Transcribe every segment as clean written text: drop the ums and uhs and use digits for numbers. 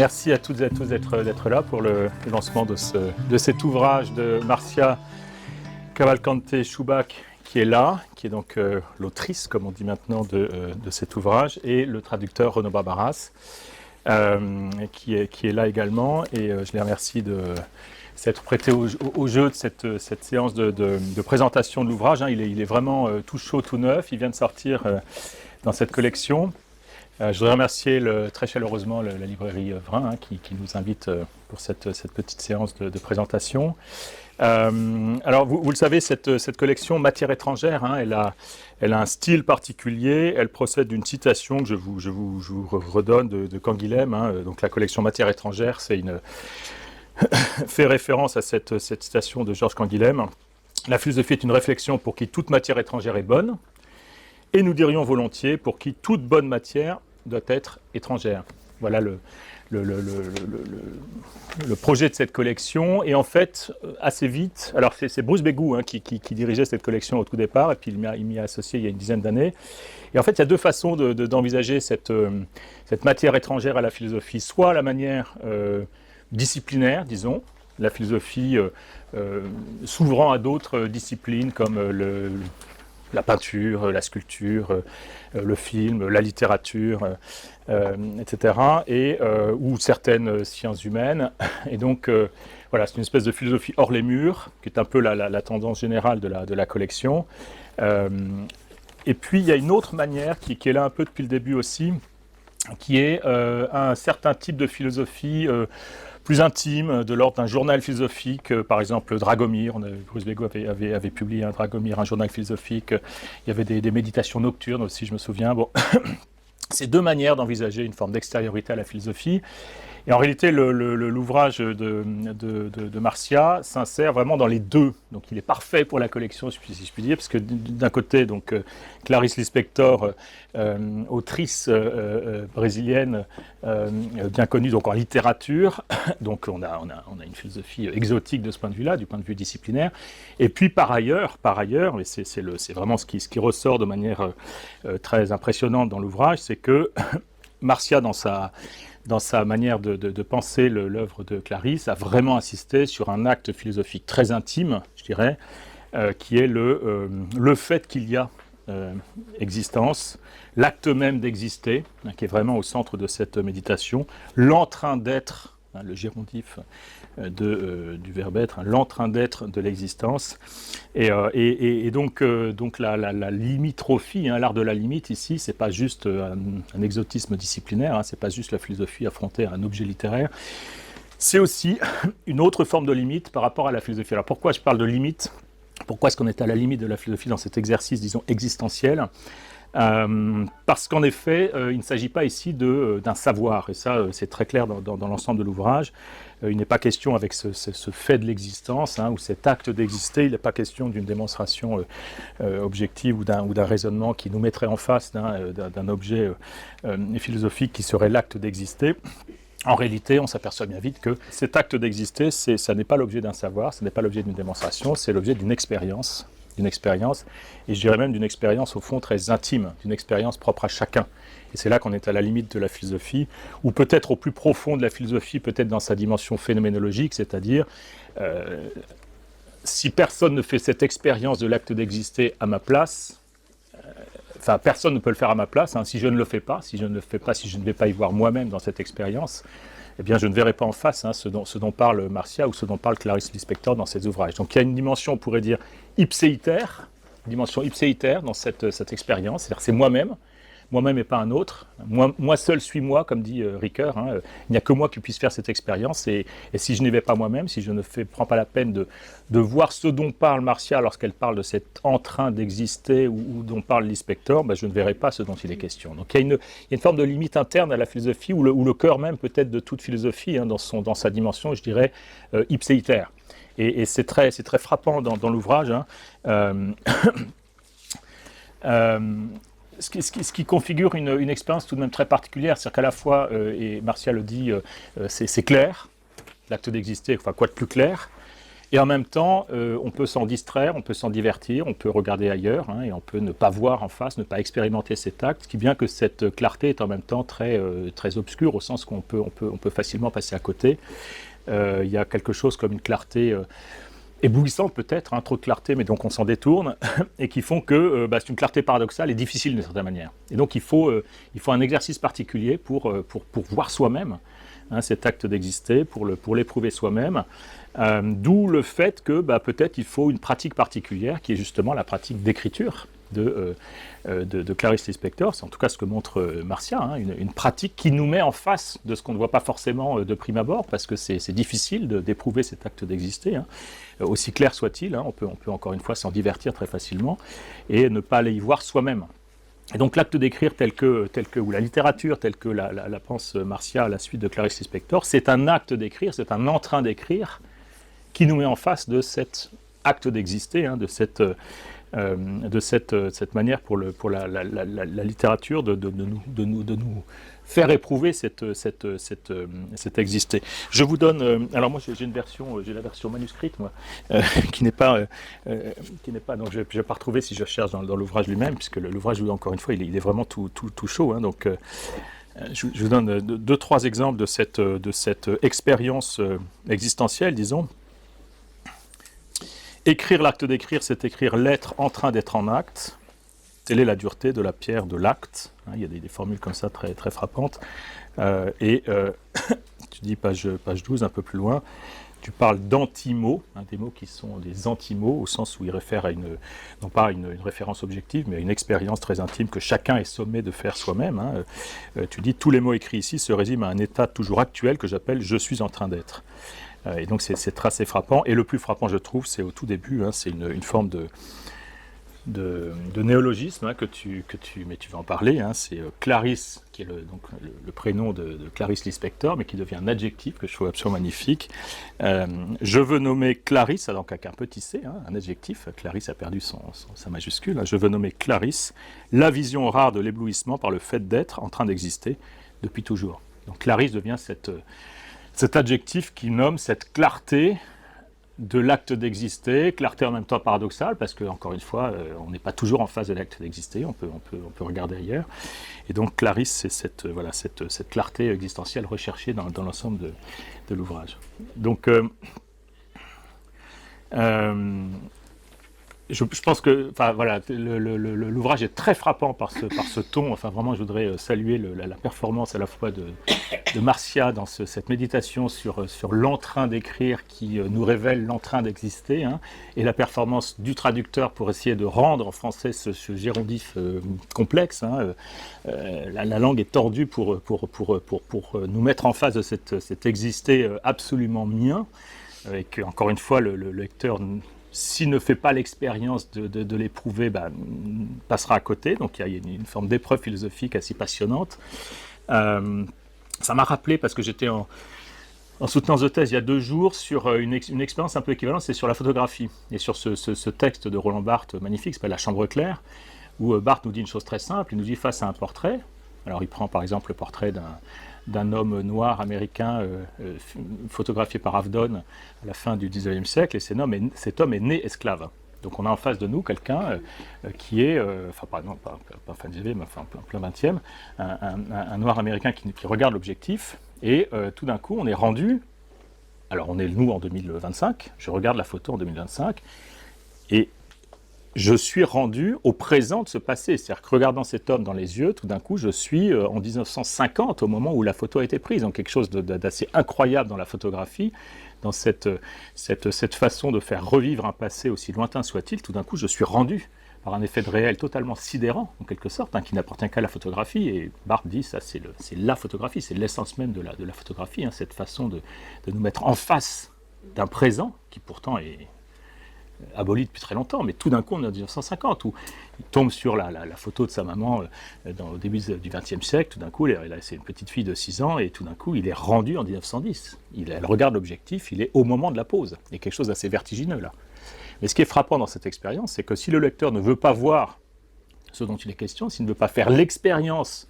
Merci à toutes et à tous d'être là pour le lancement de cet ouvrage de Marcia Cavalcante-Schubach qui est là, qui est donc l'autrice, comme on dit maintenant, de cet ouvrage, et le traducteur Renaud Barbaras, qui est là également. Et je les remercie de s'être prêté au jeu de cette séance de présentation de l'ouvrage. Il est vraiment tout chaud, tout neuf. Il vient de sortir dans cette collection. Je voudrais remercier très chaleureusement la librairie Vrin qui nous invite pour cette petite séance de présentation. Alors, vous le savez, cette collection Matière étrangère, elle a un style particulier. Elle procède d'une citation que je vous redonne de Canguilhem. Donc, la collection Matière étrangère, fait référence à cette citation de Georges Canguilhem. La philosophie est une réflexion pour qui toute matière étrangère est bonne, et nous dirions volontiers pour qui toute bonne matière doit être étrangère. Voilà le projet de cette collection. Et en fait, assez vite, alors c'est Bruce Bégou qui dirigeait cette collection au tout départ, et puis il m'y a associé il y a une dizaine d'années. Et en fait, il y a deux façons d'envisager cette matière étrangère à la philosophie. Soit la manière disciplinaire, disons, la philosophie s'ouvrant à d'autres disciplines comme la peinture, la sculpture, le film, la littérature, etc., ou certaines sciences humaines. Et donc, voilà, c'est une espèce de philosophie hors les murs, qui est un peu la tendance générale de la collection. Et puis, il y a une autre manière qui est là un peu depuis le début aussi, qui est un certain type de philosophie plus intime, de l'ordre d'un journal philosophique, par exemple Dragomir. Bruce Bégou avait publié un Dragomir, un journal philosophique. Il y avait des méditations nocturnes aussi, je me souviens. Bon. C'est deux manières d'envisager une forme d'extériorité à la philosophie. Et en réalité, l'ouvrage de Marcia s'insère vraiment dans les deux. Donc il est parfait pour la collection, si je puis dire, parce que d'un côté, donc, Clarice Lispector, autrice brésilienne, bien connue donc, en littérature, donc on a une philosophie exotique de ce point de vue-là, du point de vue disciplinaire. Et puis par ailleurs, et c'est vraiment ce qui ressort de manière très impressionnante dans l'ouvrage, c'est que Marcia, dans sa manière de penser l'œuvre de Clarisse, a vraiment insisté sur un acte philosophique très intime, je dirais, qui est le fait qu'il y a existence, l'acte même d'exister, qui est vraiment au centre de cette méditation, l'entrain d'être, le gérondif du verbe être, l'entrain d'être de l'existence. Et donc la limitrophie, l'art de la limite ici, c'est pas juste un exotisme disciplinaire, c'est pas juste la philosophie affrontée à un objet littéraire, c'est aussi une autre forme de limite par rapport à la philosophie. Alors pourquoi je parle de limite ? Pourquoi est-ce qu'on est à la limite de la philosophie dans cet exercice, disons, existentiel ? Parce qu'en effet, il ne s'agit pas ici d'un savoir, et ça c'est très clair dans l'ensemble de l'ouvrage. Il n'est pas question avec ce fait de l'existence, ou cet acte d'exister, il n'est pas question d'une démonstration objective ou d'un raisonnement qui nous mettrait en face d'un objet philosophique qui serait l'acte d'exister. En réalité, on s'aperçoit bien vite que cet acte d'exister, ça n'est pas l'objet d'un savoir, ce n'est pas l'objet d'une démonstration, c'est l'objet d'une expérience, et je dirais même d'une expérience au fond très intime, d'une expérience propre à chacun. Et c'est là qu'on est à la limite de la philosophie, ou peut-être au plus profond de la philosophie, peut-être dans sa dimension phénoménologique, c'est-à-dire si personne ne fait cette expérience de l'acte d'exister à ma place, personne ne peut le faire à ma place, si je ne le fais pas, si je ne vais pas y voir moi-même dans cette expérience, eh bien je ne verrai pas en face ce dont parle Marcia ou ce dont parle Clarice Lispector dans ses ouvrages. Donc il y a une dimension, on pourrait dire, ipséitaire dans cette expérience, c'est-à-dire c'est moi-même et pas un autre. Moi seul suis moi, comme dit Ricoeur. Il n'y a que moi qui puisse faire cette expérience. Et si je n'y vais pas moi-même, si je ne prends pas la peine de voir ce dont parle Marcia lorsqu'elle parle de cet entrain d'exister ou dont parle Lispector, je ne verrai pas ce dont il est question. Donc il y a une forme de limite interne à la philosophie, ou le cœur même peut-être de toute philosophie, dans sa dimension, je dirais, ipséitaire. Et c'est très frappant dans l'ouvrage. Ce qui configure une expérience tout de même très particulière, c'est-à-dire qu'à la fois, et Marcia le dit, c'est clair, l'acte d'exister, quoi de plus clair, Et en même temps, on peut s'en distraire, on peut s'en divertir, on peut regarder ailleurs, et on peut ne pas voir en face, ne pas expérimenter cet acte, ce qui bien que cette clarté est en même temps très, très obscure, au sens qu'on peut, on peut facilement passer à côté. Il y a quelque chose comme une clarté éblouissante peut-être, trop de clarté, mais donc on s'en détourne, et qui font que c'est une clarté paradoxale et difficile d'une certaine manière. Et donc il faut un exercice particulier pour voir soi-même cet acte d'exister, pour l'éprouver soi-même. D'où le fait que peut-être il faut une pratique particulière qui est justement la pratique d'écriture de Clarice Lispector. C'est en tout cas ce que montre Marcia, une pratique qui nous met en face de ce qu'on ne voit pas forcément de prime abord, parce que c'est difficile d'éprouver cet acte d'exister, aussi clair soit-il, on peut encore une fois s'en divertir très facilement, et ne pas aller y voir soi-même. Et donc l'acte d'écrire ou la littérature telle que la pense Marcia à la suite de Clarice Lispector, c'est un acte d'écrire, c'est un entrain d'écrire qui nous met en face de cet acte d'exister, de cette manière pour la littérature de nous faire éprouver cet exister. Je vous donne, alors moi j'ai la version manuscrite moi, qui n'est pas, donc je vais pas retrouver si je cherche dans l'ouvrage lui-même, puisque l'ouvrage, encore une fois, il est vraiment tout chaud, donc je vous donne 2-3 exemples de cette expérience existentielle, disons. Écrire l'acte d'écrire, c'est écrire l'être en train d'être en acte. Telle est la dureté de la pierre de l'acte. Il y a des formules comme ça très, très frappantes. Tu dis page 12, un peu plus loin, tu parles d'antimots, des mots qui sont des antimots, au sens où ils réfèrent à non pas une référence objective, mais à une expérience très intime que chacun est sommé de faire soi-même. Tu dis, tous les mots écrits ici se résument à un état toujours actuel que j'appelle « je suis en train d'être ». Et donc c'est assez frappant. Et le plus frappant, je trouve, c'est au tout début, c'est une forme de néologisme mais tu vas en parler. C'est Clarisse, qui est le prénom de Clarice Lispector, mais qui devient un adjectif que je trouve absolument magnifique. Je veux nommer Clarisse, donc avec un petit c, un adjectif. Clarisse a perdu sa majuscule. Je veux nommer Clarisse, la vision rare de l'éblouissement par le fait d'être en train d'exister depuis toujours. Donc Clarisse devient cet adjectif qui nomme cette clarté de l'acte d'exister, clarté en même temps paradoxale, parce que, encore une fois, on n'est pas toujours en phase de l'acte d'exister, on peut regarder ailleurs. Et donc Clarisse, c'est cette clarté existentielle recherchée dans l'ensemble de l'ouvrage. Donc, je pense que l'ouvrage est très frappant par ce ton. Enfin, vraiment, je voudrais saluer la performance à la fois de Marcia dans cette méditation sur l'entrain d'écrire qui nous révèle l'entrain d'exister, et la performance du traducteur pour essayer de rendre en français ce gérondif complexe. La langue est tordue pour nous mettre en face de cet exister absolument mien, et que, encore une fois, le lecteur, s'il ne fait pas l'expérience de l'éprouver, passera à côté. Donc il y a une forme d'épreuve philosophique assez passionnante. Ça m'a rappelé, parce que j'étais en soutenance de thèse il y a 2 jours, sur une expérience un peu équivalente, c'est sur la photographie. Et sur ce texte de Roland Barthes magnifique, qui s'appelle La Chambre claire, où Barthes nous dit une chose très simple. Il nous dit, face à un portrait, alors il prend par exemple le portrait d'un homme noir américain photographié par Avedon à la fin du XIXe siècle, et cet homme est né esclave. Donc on a en face de nous quelqu'un qui est, pas fin du XIXe, mais en plein XXe, un noir américain qui regarde l'objectif, et tout d'un coup on est rendu, alors on est nous en 2025, je regarde la photo en 2025, et je suis rendu au présent de ce passé. C'est-à-dire que, regardant cet homme dans les yeux, tout d'un coup, je suis en 1950, au moment où la photo a été prise. Donc quelque chose d'assez incroyable dans la photographie, dans cette façon de faire revivre un passé aussi lointain soit-il. Tout d'un coup, je suis rendu par un effet de réel totalement sidérant, en quelque sorte, qui n'appartient qu'à la photographie. Et Barthes dit, ça c'est la photographie, c'est l'essence même de la photographie, cette façon de nous mettre en face d'un présent qui pourtant est aboli depuis très longtemps, mais tout d'un coup on est en 1950, où il tombe sur la photo de sa maman au début du XXe siècle. Tout d'un coup, c'est une petite fille de 6 ans, et tout d'un coup il est rendu en 1910. Elle regarde l'objectif, il est au moment de la pose. Il y a quelque chose d'assez vertigineux là. Mais ce qui est frappant dans cette expérience, c'est que si le lecteur ne veut pas voir ce dont il est question, s'il ne veut pas faire l'expérience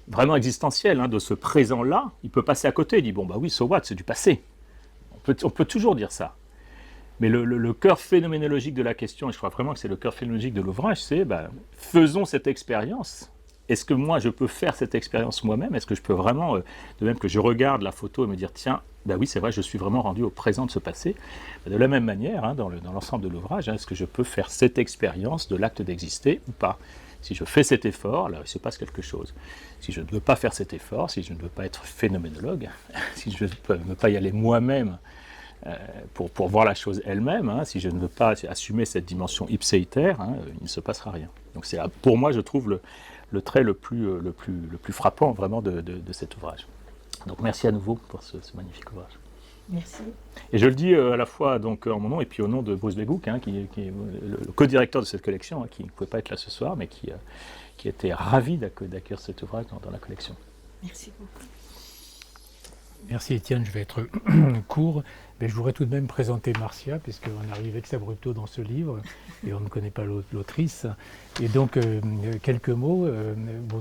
vraiment existentielle de ce présent-là, il peut passer à côté. Il dit, bon bah oui, so what, c'est du passé. On peut toujours dire ça. Mais le cœur phénoménologique de la question, et je crois vraiment que c'est le cœur phénoménologique de l'ouvrage, c'est faisons cette expérience. Est-ce que moi je peux faire cette expérience moi-même? Est-ce que je peux vraiment, de même que je regarde la photo et me dire tiens, oui c'est vrai, je suis vraiment rendu au présent de ce passé. De la même manière, hein, dans l'ensemble de l'ouvrage, hein, est-ce que je peux faire cette expérience de l'acte d'exister ou pas? Si je fais cet effort, là il se passe quelque chose. Si je ne veux pas faire cet effort, si je ne veux pas être phénoménologue, si je ne veux pas y aller moi-même pour voir la chose elle-même, hein, si je ne veux pas assumer cette dimension ipséitaire, hein, il ne se passera rien. Donc c'est pour moi, je trouve le trait le plus frappant vraiment de cet ouvrage. Donc merci à nouveau pour ce magnifique ouvrage. Merci. Et je le dis à la fois donc, en mon nom et puis au nom de Bruce Beggouk, hein, qui est le co-directeur de cette collection, hein, qui ne pouvait pas être là ce soir, mais qui était ravi d'accueillir cet ouvrage dans la collection. Merci beaucoup. Merci Étienne, je vais être court. Mais je voudrais tout de même présenter Marcia, puisqu'on arrive ex abrupto dans ce livre, et on ne connaît pas l'autrice. Et donc, quelques mots.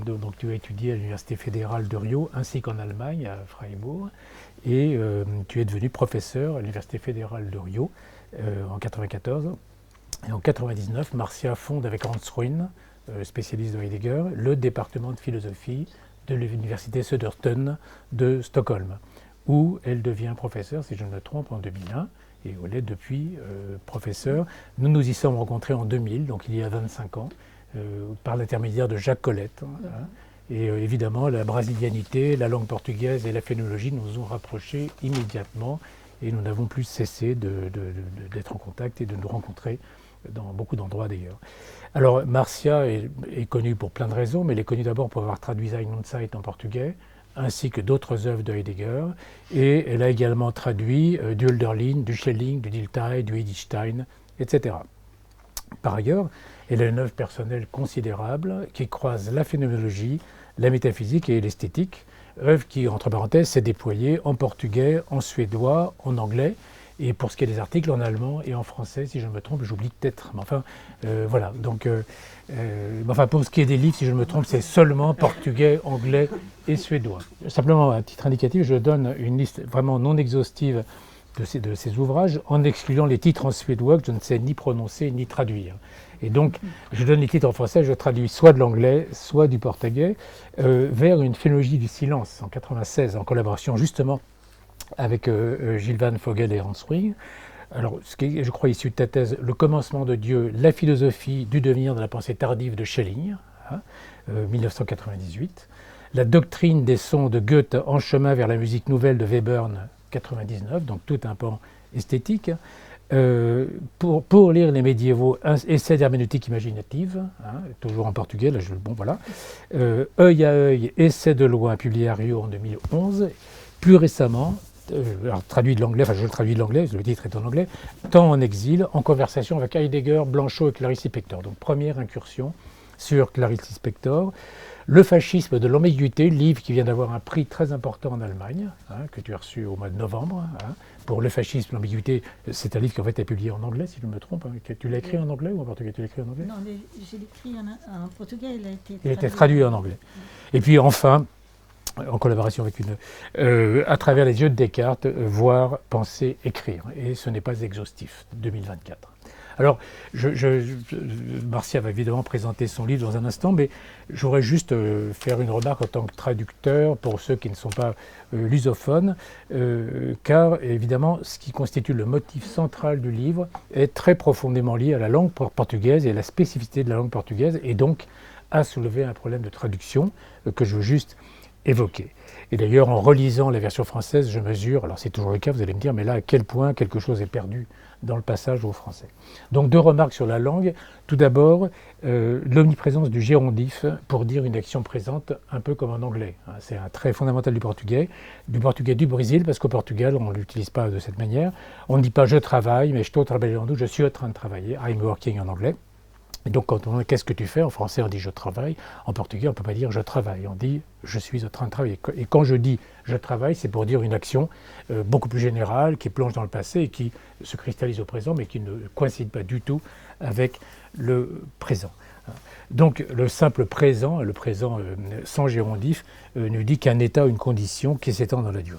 Donc, tu as étudié à l'Université fédérale de Rio, ainsi qu'en Allemagne, à Freiburg. Et tu es devenu professeur à l'Université fédérale de Rio en 1994. Et en 1999, Marcia fonde avec Hans Ruin, spécialiste de Heidegger, le département de philosophie de l'Université Södertörn de Stockholm, où elle devient professeure, si je ne me trompe, en 2001, et elle est depuis professeure. Nous nous y sommes rencontrés en 2000, donc il y a 25 ans, par l'intermédiaire de Jacques Colette. Hein. Et évidemment, la brasilianité, la langue portugaise et la phénologie nous ont rapprochés immédiatement, et nous n'avons plus cessé d'être en contact et de nous rencontrer dans beaucoup d'endroits d'ailleurs. Alors Marcia est connue pour plein de raisons, mais elle est connue d'abord pour avoir traduit Sein und Zeit en portugais, ainsi que d'autres œuvres de Heidegger, et elle a également traduit du Hölderlin, du Schelling, du Dilthey, du Wittgenstein, etc. Par ailleurs, elle a une œuvre personnelle considérable qui croise la phénoménologie, la métaphysique et l'esthétique, œuvre qui, entre parenthèses, s'est déployée en portugais, en suédois, en anglais, et pour ce qui est des articles, en allemand et en français, si je me trompe, j'oublie peut-être. Mais enfin, voilà. Donc, pour ce qui est des livres, si je me trompe, c'est seulement portugais, anglais et suédois. Simplement, à titre indicatif, je donne une liste vraiment non exhaustive de ces ouvrages, en excluant les titres en suédois que je ne sais ni prononcer ni traduire. Et donc, je donne les titres en français, je traduis soit de l'anglais, soit du portugais, vers une phénologie du silence, en 1996, en collaboration justement avec Gilles Van Vogel et Hans Ruy. Alors, ce qui est, je crois, issu de ta thèse, le commencement de Dieu, la philosophie du devenir de la pensée tardive de Schelling, 1998. La doctrine des sons de Goethe en chemin vers la musique nouvelle de Webern, 99, donc tout un pan esthétique. Pour lire les médiévaux, un essai d'herméneutique imaginative, toujours en portugais, là, voilà. Œil à œil, essai de loin, publié à Rio en 2011. Plus récemment, alors traduit de l'anglais, je le traduis de l'anglais, le titre est en anglais, Temps en exil, en conversation avec Heidegger, Blanchot et Clarice Lispector. Donc première incursion sur Clarice Lispector. Le fascisme de l'ambiguïté, livre qui vient d'avoir un prix très important en Allemagne, que tu as reçu au mois de novembre. Pour le fascisme, l'ambiguïté, c'est un livre qui en fait est publié en anglais, si je me trompe. Tu l'as écrit en anglais ou en portugais? Tu l'as écrit en anglais? Non, j'ai écrit en portugais, il a été traduit en anglais. Et puis enfin, en collaboration avec à travers les yeux de Descartes, voir, penser, écrire. Et ce n'est pas exhaustif, 2024. Alors, Marcia va évidemment présenter son livre dans un instant, mais j'aurais juste faire une remarque en tant que traducteur pour ceux qui ne sont pas lusophones, car évidemment, ce qui constitue le motif central du livre est très profondément lié à la langue portugaise et à la spécificité de la langue portugaise, et donc a soulevé un problème de traduction que je veux juste évoquer. Et d'ailleurs, en relisant la version française, je mesure, alors c'est toujours le cas, vous allez me dire, mais là, à quel point quelque chose est perdu dans le passage au français. Donc deux remarques sur la langue. Tout d'abord, l'omniprésence du gérondif pour dire une action présente, un peu comme en anglais. C'est un trait fondamental du portugais du Brésil, parce qu'au Portugal, on ne l'utilise pas de cette manière. On ne dit pas « je travaille », mais « estou trabalhando », je suis en train de travailler, « I'm working » en anglais. Et donc, quand on dit « qu'est-ce que tu fais ?» en français, on dit « je travaille ». En portugais, on ne peut pas dire « je travaille », on dit « je suis en train de travailler ». Et quand je dis « je travaille », c'est pour dire une action beaucoup plus générale, qui plonge dans le passé et qui se cristallise au présent, mais qui ne coïncide pas du tout avec le présent. Donc le simple présent, le présent sans gérondif, nous dit qu'un état ou une condition qui s'étend dans la durée.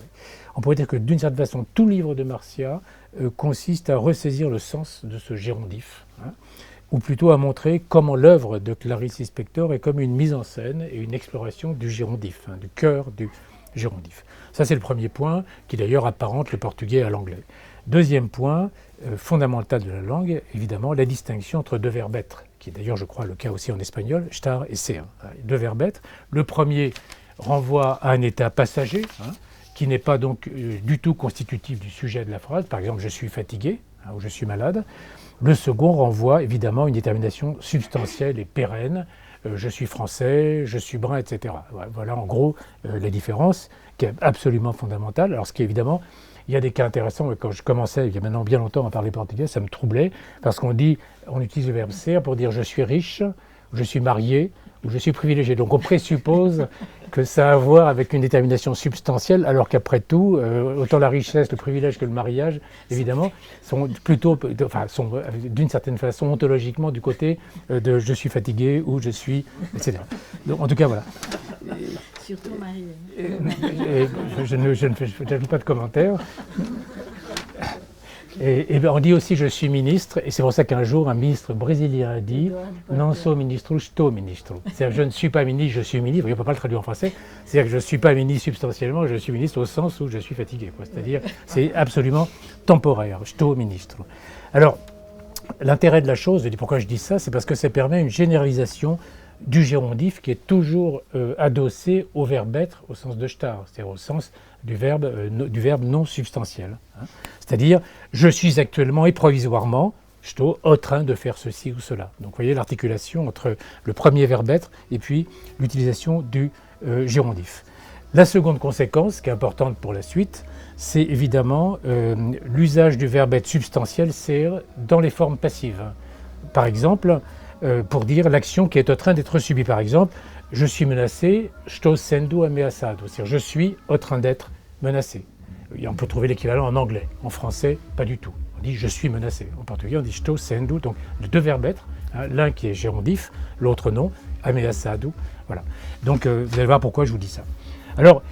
On pourrait dire que d'une certaine façon, tout livre de Marcia consiste à ressaisir le sens de ce gérondif, ou plutôt à montrer comment l'œuvre de Clarice Lispector est comme une mise en scène et une exploration du gérondif, du cœur du gérondif. Ça, c'est le premier point, qui d'ailleurs apparente le portugais à l'anglais. Deuxième point, fondamental de la langue, évidemment, la distinction entre deux verbes être, qui est d'ailleurs, je crois, le cas aussi en espagnol, estar et ser. Deux verbes être. Le premier renvoie à un état passager, qui n'est pas donc du tout constitutif du sujet de la phrase. Par exemple, je suis fatigué ou je suis malade. Le second renvoie évidemment à une détermination substantielle et pérenne. Je suis français, je suis brun, etc. Voilà en gros la différence qui est absolument fondamentale. Alors ce qui est évidemment, il y a des cas intéressants. Quand je commençais il y a maintenant bien longtemps à parler portugais, ça me troublait parce qu'on utilise le verbe ser pour dire je suis riche, je suis marié ou je suis privilégié. Donc on présuppose que ça a à voir avec une détermination substantielle, alors qu'après tout, autant la richesse, le privilège que le mariage, évidemment, sont plutôt, sont d'une certaine façon ontologiquement du côté de je suis fatigué ou je suis, etc. Donc en tout cas, voilà. Surtout marié. Je n'ajoute pas de commentaires. Et on dit aussi je suis ministre, et c'est pour ça qu'un jour un ministre brésilien a dit non sou ministro, estou ministro. C'est-à-dire je ne suis pas ministre, je suis ministre. On ne peut pas le traduire en français. C'est-à-dire que je ne suis pas ministre substantiellement, je suis ministre au sens où je suis fatigué. C'est-à-dire c'est absolument temporaire, estou ministro. Alors l'intérêt de la chose, je dis pourquoi je dis ça, c'est parce que ça permet une généralisation du gérondif qui est toujours adossé au verbe être au sens de star, c'est-à-dire au sens du verbe non substantiel. C'est-à-dire, je suis actuellement et provisoirement, au train de faire ceci ou cela. Donc vous voyez l'articulation entre le premier verbe être et puis l'utilisation du gérondif. La seconde conséquence, qui est importante pour la suite, c'est évidemment l'usage du verbe être substantiel ser dans les formes passives. Par exemple, pour dire l'action qui est en train d'être subie. Par exemple, je suis menacé, estou sendo ameaçado, c'est-à-dire je suis en train d'être menacé. Et on peut trouver l'équivalent en anglais. En français, pas du tout. On dit je suis menacé. En portugais, on dit estou sendo. Donc les deux verbes être, l'un qui est gérondif, l'autre non, ameaçado. Voilà. Donc vous allez voir pourquoi je vous dis ça. Alors,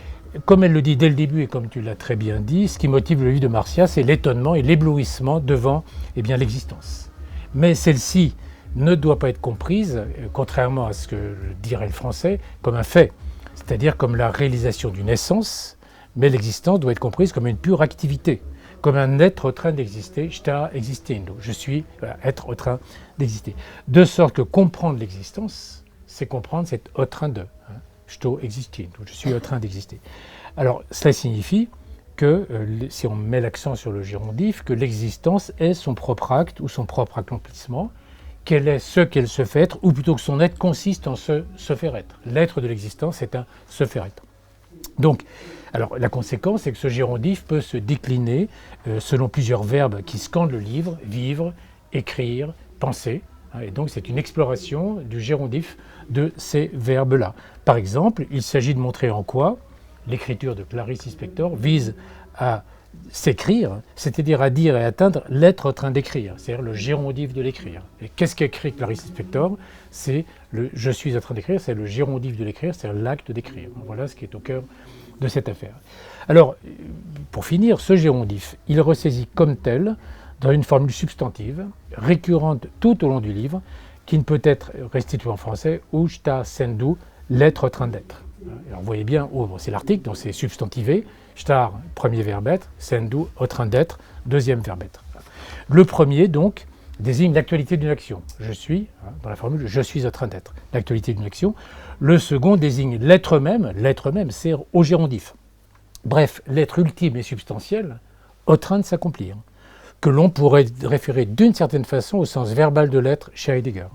comme elle le dit dès le début et comme tu l'as très bien dit, ce qui motive le livre de Marcia, c'est l'étonnement et l'éblouissement devant l'existence. Mais celle-ci ne doit pas être comprise, contrairement à ce que dirait le français, comme un fait, c'est-à-dire comme la réalisation d'une essence, mais l'existence doit être comprise comme une pure activité, comme un être en train d'exister, sta existendo, je suis être en train d'exister. De sorte que comprendre l'existence, c'est comprendre cet en train de, sto existendo, je suis en train d'exister. Alors cela signifie que, si on met l'accent sur le gérondif, que l'existence est son propre acte ou son propre accomplissement, qu'elle est ce qu'elle se fait être, ou plutôt que son être consiste en se faire être. L'être de l'existence est un se faire être. Donc, alors la conséquence, c'est que ce gérondif peut se décliner selon plusieurs verbes qui scandent le livre, vivre, écrire, penser. Et donc c'est une exploration du gérondif de ces verbes-là. Par exemple, il s'agit de montrer en quoi l'écriture de Clarice Lispector vise à s'écrire, c'est-à-dire à dire et atteindre l'être en train d'écrire, c'est-à-dire le gérondif de l'écrire. Et qu'est-ce qu'écrit Clarice Lispector? C'est le « je suis en train d'écrire », c'est le gérondif de l'écrire, c'est-à-dire l'acte d'écrire. Voilà ce qui est au cœur de cette affaire. Alors, pour finir, ce gérondif, il ressaisit comme tel dans une formule substantive, récurrente tout au long du livre, qui ne peut être restituée en français « ou sta sendo », l'être en train d'être. Alors vous voyez bien, c'est l'article, donc c'est substantivé, star, premier verbe être, sendo, en train d'être, deuxième verbe être. Le premier, donc, désigne l'actualité d'une action. Je suis, dans la formule, je suis en train d'être, l'actualité d'une action. Le second désigne l'être même sert au gérondif. Bref, l'être ultime et substantiel, en train de s'accomplir, que l'on pourrait référer d'une certaine façon au sens verbal de l'être chez Heidegger.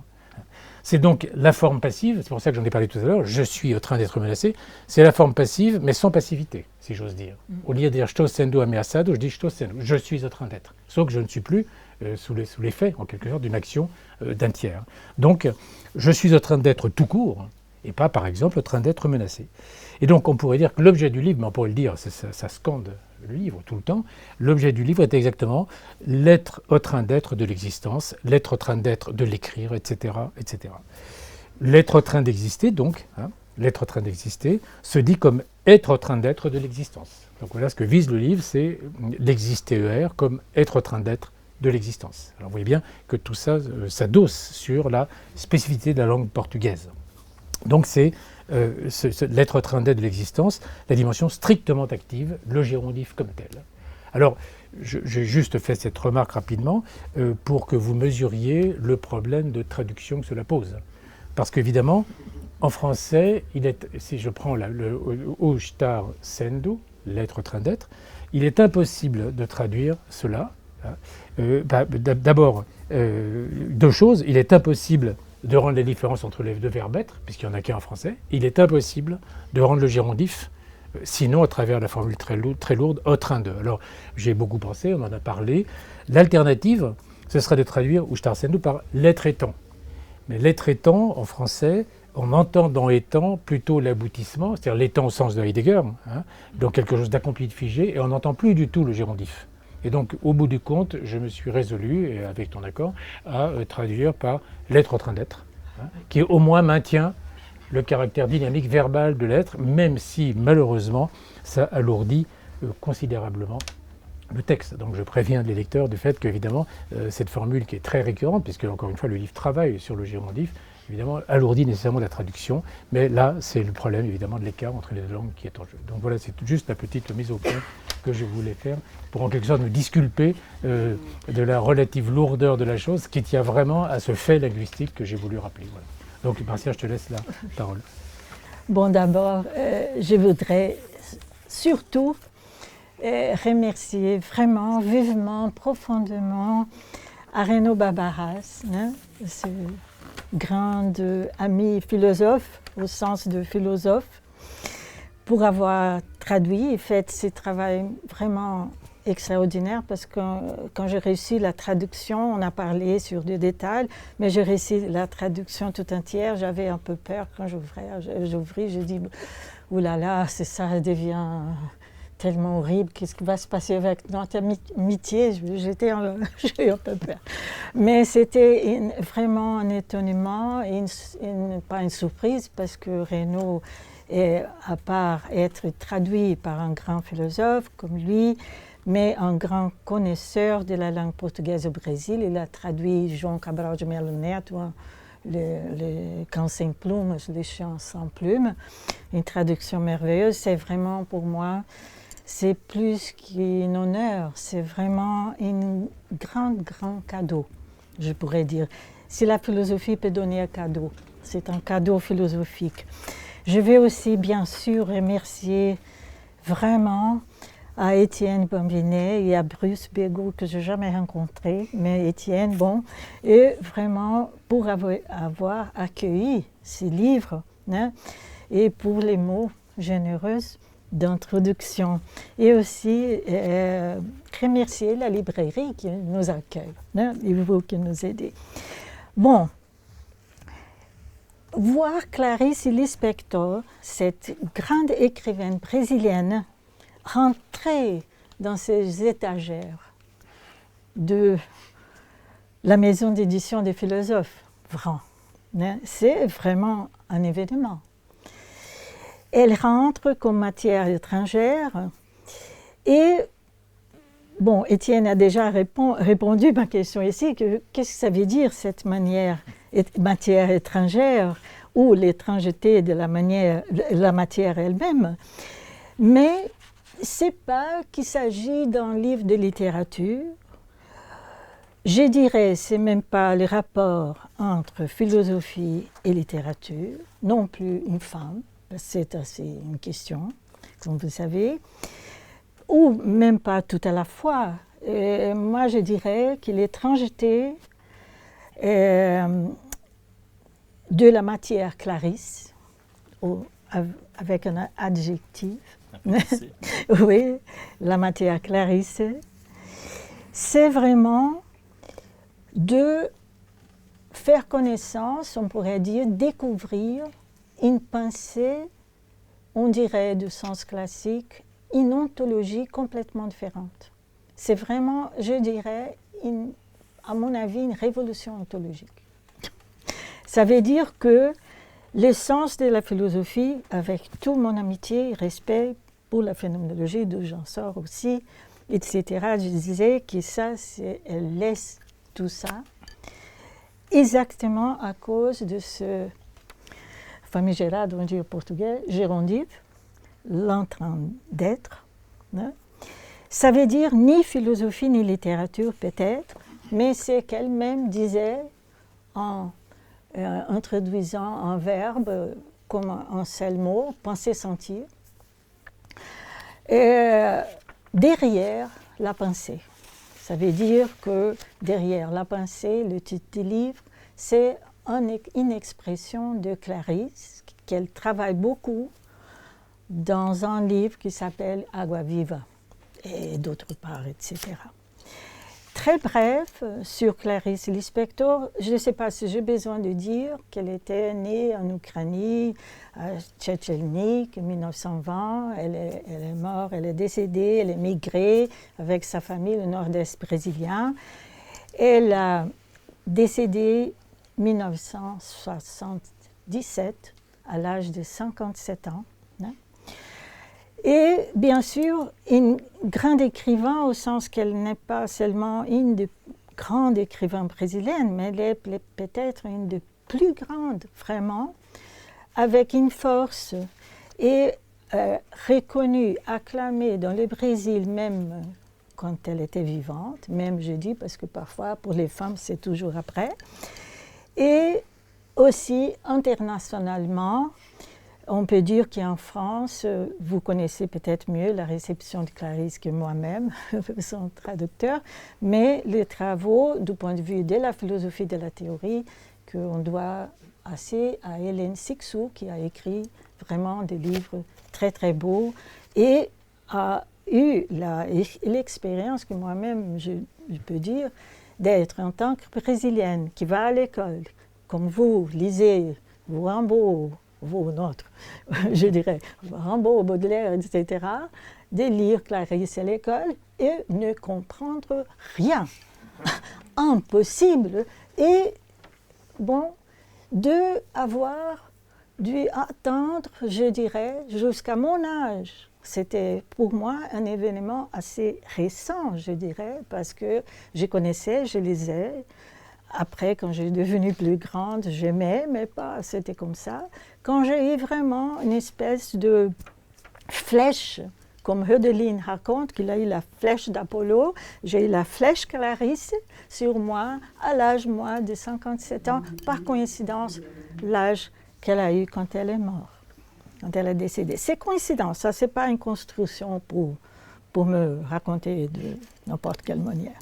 C'est donc la forme passive, c'est pour ça que j'en ai parlé tout à l'heure, je suis en train d'être menacé, c'est la forme passive, mais sans passivité, si j'ose dire. Au lieu de dire estou sendo ameaçado, je dis estou sendo, je suis en train d'être. Sauf que je ne suis plus sous l'effet, en quelque sorte, d'une action d'un tiers. Donc, je suis en train d'être tout court, et pas, par exemple, en train d'être menacé. Et donc, on pourrait dire que l'objet du livre, mais on pourrait le dire, ça scande le livre tout le temps, l'objet du livre est exactement l'être au train d'être de l'existence, l'être au train d'être de l'écrire, etc., etc. L'être au train d'exister, donc, l'être au train d'exister, se dit comme être au train d'être de l'existence. Donc voilà ce que vise le livre, c'est l'existéer comme être au train d'être de l'existence. Alors vous voyez bien que tout ça s'adosse sur la spécificité de la langue portugaise. Donc c'est l'être au train d'être de l'existence, la dimension strictement active, le gérondif comme tel. Alors j'ai juste fait cette remarque rapidement pour que vous mesuriez le problème de traduction que cela pose. Parce qu'évidemment, en français, si je prends le O estar sendo, l'être au train d'être, il est impossible de traduire cela. D'abord, deux choses. Il est impossible de rendre la différence entre les deux verbes être, puisqu'il n'y en a qu'un en français. Il est impossible de rendre le gérondif, sinon à travers la formule très lourde, au train de. Alors, j'ai beaucoup pensé, on en a parlé. L'alternative, ce serait de traduire ou estar sendo par l'être étant. Mais l'être étant, en français, on entend dans étant plutôt l'aboutissement, c'est-à-dire l'étant au sens de Heidegger, donc quelque chose d'accompli, de figé, et on n'entend plus du tout le gérondif. Et donc, au bout du compte, je me suis résolu, et avec ton accord, à traduire par l'être au train d'être, qui au moins maintient le caractère dynamique verbal de l'être, même si, malheureusement, ça alourdit considérablement le texte. Donc je préviens les lecteurs du fait qu'évidemment, cette formule qui est très récurrente, puisque encore une fois, le livre travaille sur le gérondif, évidemment, alourdit nécessairement la traduction, mais là, c'est le problème, évidemment, de l'écart entre les deux langues qui est en jeu. Donc voilà, c'est juste la petite mise au point que je voulais faire pour en quelque sorte me disculper de la relative lourdeur de la chose qui tient vraiment à ce fait linguistique que j'ai voulu rappeler. Voilà. Donc, Marcia, je te laisse la parole. Bon, d'abord, je voudrais surtout remercier vraiment, vivement, profondément Areno Barbaras, ce grand ami philosophe, au sens de philosophe, pour avoir traduit et fait ce travail vraiment extraordinaire, parce que quand j'ai réussi la traduction, on a parlé sur des détails, mais j'ai réussi la traduction tout entière, j'avais un peu peur quand j'ouvris, j'ai dit « oulala, c'est ça devient tellement horrible, qu'est-ce qui va se passer avec notre amitié ?» J'ai eu un peu peur. Mais c'était vraiment un étonnement, et pas une surprise, parce que Reno, à part être traduit par un grand philosophe comme lui, mais un grand connaisseur de la langue portugaise au Brésil. Il a traduit João Cabral de Melo Neto, les Cães Sem Plumas, les Chiens sans plumes. Une traduction merveilleuse. C'est vraiment pour moi, c'est plus qu'un honneur, c'est vraiment un grand cadeau, je pourrais dire. Si la philosophie peut donner un cadeau, c'est un cadeau philosophique. Je vais aussi bien sûr remercier vraiment à Étienne Bambinet et à Bruce Bego, que je n'ai jamais rencontré, mais Étienne, bon, et vraiment pour avoir accueilli ces livres, et pour les mots généreux d'introduction. Et aussi remercier la librairie qui nous accueille, et vous qui nous aidez. Bon, voir Clarice Lispector, cette grande écrivaine brésilienne, rentrer dans ces étagères de la maison d'édition des philosophes, c'est vraiment un événement. Elle rentre comme matière étrangère et, bon, Étienne a déjà répondu à ma question ici, qu'est-ce que ça veut dire cette matière étrangère ou l'étrangeté de la matière elle-même, mais c'est pas qu'il s'agit d'un livre de littérature. Je dirais, c'est même pas le rapport entre philosophie et littérature, non plus une femme, c'est assez une question, comme vous savez, ou même pas tout à la fois. Moi, je dirais que l'étrangeté de la matière Clarisse, avec un adjectif, oui, la matière Clarisse, c'est vraiment de faire connaissance, on pourrait dire, découvrir une pensée, on dirait du sens classique, une ontologie complètement différente. C'est vraiment, je dirais, à mon avis, une révolution ontologique. Ça veut dire que l'essence de la philosophie, avec tout mon amitié et respect pour la phénoménologie, d'où j'en sors aussi, etc., je disais que ça, elle laisse tout ça exactement à cause de ce famigerado, on dit au portugais, gérondif, l'entrain d'être. Hein. Ça veut dire ni philosophie ni littérature peut-être, mais c'est qu'elle-même disait en introduisant un verbe comme un seul mot, penser, sentir, et derrière la pensée. Ça veut dire que derrière la pensée, le titre du livre, c'est une expression de Clarisse qu'elle travaille beaucoup dans un livre qui s'appelle Agua Viva et d'autre part, etc. Très bref, sur Clarice Lispector, je ne sais pas si j'ai besoin de dire qu'elle était née en Ukraine, à Tchétchénie, en 1920. Elle est morte, elle est décédée, elle est migrée avec sa famille au nord-est brésilien. Elle a décédé en 1977, à l'âge de 57 ans. Et bien sûr, une grande écrivain au sens qu'elle n'est pas seulement une des grandes écrivains brésiliennes, mais elle est peut-être une des plus grandes, vraiment, avec une force et reconnue, acclamée dans le Brésil, même quand elle était vivante, même je dis, parce que parfois pour les femmes c'est toujours après, et aussi internationalement. On peut dire qu'en France, vous connaissez peut-être mieux la réception de Clarisse que moi-même, son traducteur, mais les travaux du point de vue de la philosophie de la théorie, qu'on doit assez à Hélène Cixous, qui a écrit vraiment des livres très très beaux et a eu l'expérience que moi-même, je peux dire, d'être en tant que brésilienne qui va à l'école, comme vous lisez Rimbaud, vous, notre, je dirais, Rimbaud, Baudelaire, etc., de lire Clarisse à l'école et ne comprendre rien. Impossible. Et bon, d'avoir dû attendre, je dirais, jusqu'à mon âge. C'était pour moi un événement assez récent, je dirais, parce que je connaissais, je lisais. Après, quand j'ai devenu plus grande, j'aimais, mais pas, c'était comme ça. Quand j'ai eu vraiment une espèce de flèche, comme Hölderlin raconte qu'il a eu la flèche d'Apollo, j'ai eu la flèche Clarisse sur moi à l'âge, moi, de 57 ans, par coïncidence, l'âge qu'elle a eu quand elle est morte, quand elle est décédée. C'est coïncidence, ça, c'est pas une construction pour me raconter de n'importe quelle manière.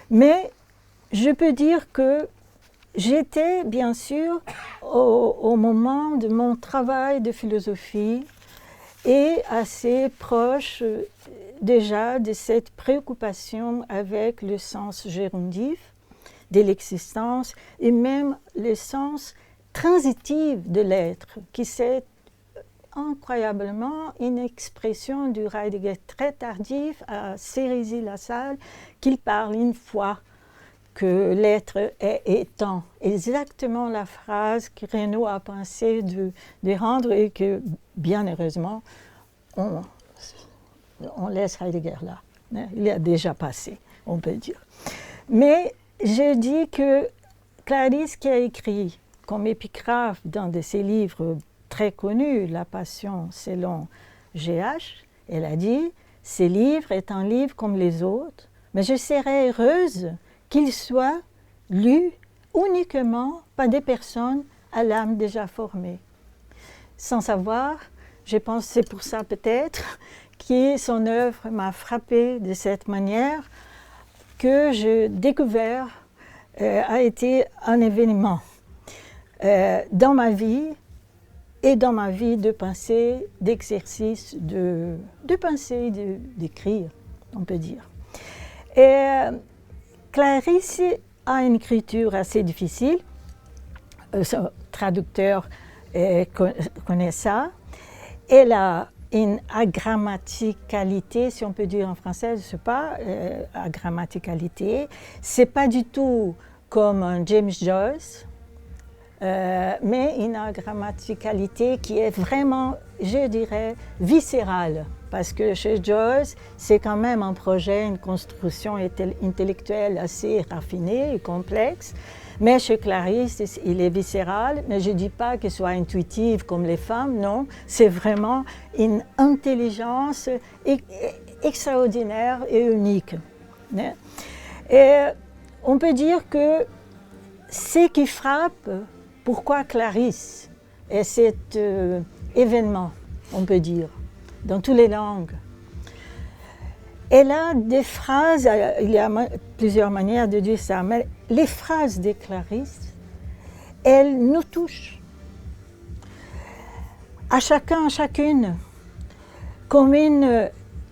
Mais je peux dire que j'étais, bien sûr, au moment de mon travail de philosophie et assez proche déjà de cette préoccupation avec le sens gérondif de l'existence et même le sens transitif de l'être, qui c'est incroyablement une expression du Heidegger très tardif à Cérisy-Lassalle, qu'il parle une fois que l'être est étant. Exactement la phrase que Renaud a pensé de rendre et que, bien heureusement, on laisse Heidegger là. Il a déjà passé, on peut dire. Mais je dis que Clarisse, qui a écrit comme épigraphe dans de ses livres très connus, La Passion selon GH, elle a dit « Ce livre est un livre comme les autres, mais je serais heureuse qu'il soit lu uniquement par des personnes à l'âme déjà formée. » Sans savoir, je pense que c'est pour ça peut-être que son œuvre m'a frappée de cette manière, que j'ai découvert a été un événement dans ma vie et dans ma vie de pensée, d'exercice, de penser, d'écrire, on peut dire. Et Clarisse a une écriture assez difficile, son traducteur connaît ça. Elle a une agrammaticalité, si on peut dire en français, je ne sais pas, agrammaticalité. Ce n'est pas du tout comme un James Joyce, mais une agrammaticalité qui est vraiment, je dirais, viscérale. Parce que chez Joyce, c'est quand même un projet, une construction intellectuelle assez raffinée et complexe. Mais chez Clarisse, il est viscéral, mais je ne dis pas qu'il soit intuitif comme les femmes, non. C'est vraiment une intelligence extraordinaire et unique. Et on peut dire que ce qui frappe, pourquoi Clarisse est cet événement, on peut dire, dans toutes les langues. Elle a des phrases, il y a plusieurs manières de dire ça, mais les phrases de Clarisse, elles nous touchent. À chacun, à chacune, comme une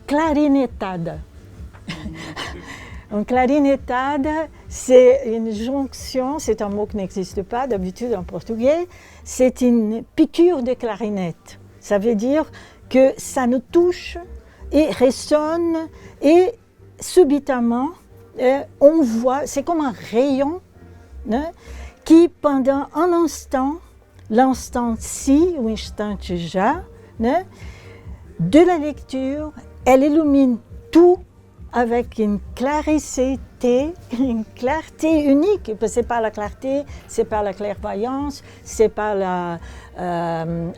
clarinetade. Une clarinetade, c'est une jonction, c'est un mot qui n'existe pas d'habitude en portugais, c'est une piqûre de clarinette. Ça veut dire que ça nous touche et résonne et subitement on voit, c'est comme un rayon qui pendant un instant, l'instant-ci, o instante já, de la lecture, elle illumine tout avec une clarité, une clarté unique. C'est pas la clarté, c'est pas la clairvoyance, c'est pas la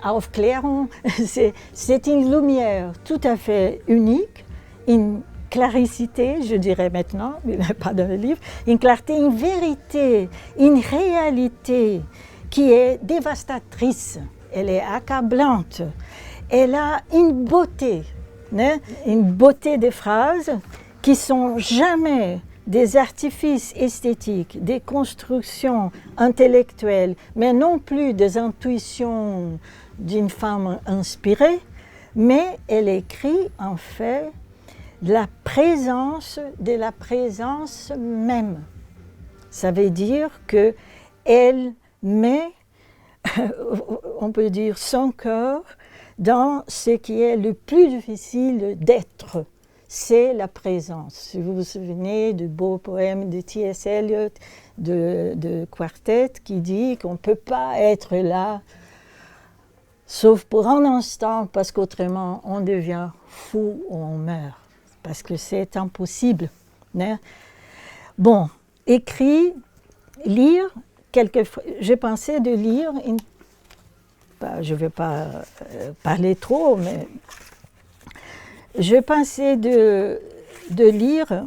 Aufklärung, c'est une lumière tout à fait unique, une claricité, je dirais maintenant, mais pas dans le livre, une clarté, une vérité, une réalité qui est dévastatrice, elle est accablante, elle a une beauté des phrases qui sont jamais des artifices esthétiques, des constructions intellectuelles, mais non plus des intuitions d'une femme inspirée, mais elle écrit en fait la présence de la présence même. Ça veut dire qu'elle met, on peut dire, son cœur dans ce qui est le plus difficile d'être. C'est la présence. Si vous vous souvenez du beau poème de T.S. Eliot, de Quartet, qui dit qu'on ne peut pas être là, sauf pour un instant, parce qu'autrement on devient fou ou on meurt, parce que c'est impossible. Bon, écrit, lire, j'ai pensé de lire, je ne vais pas parler trop, mais je pensais de lire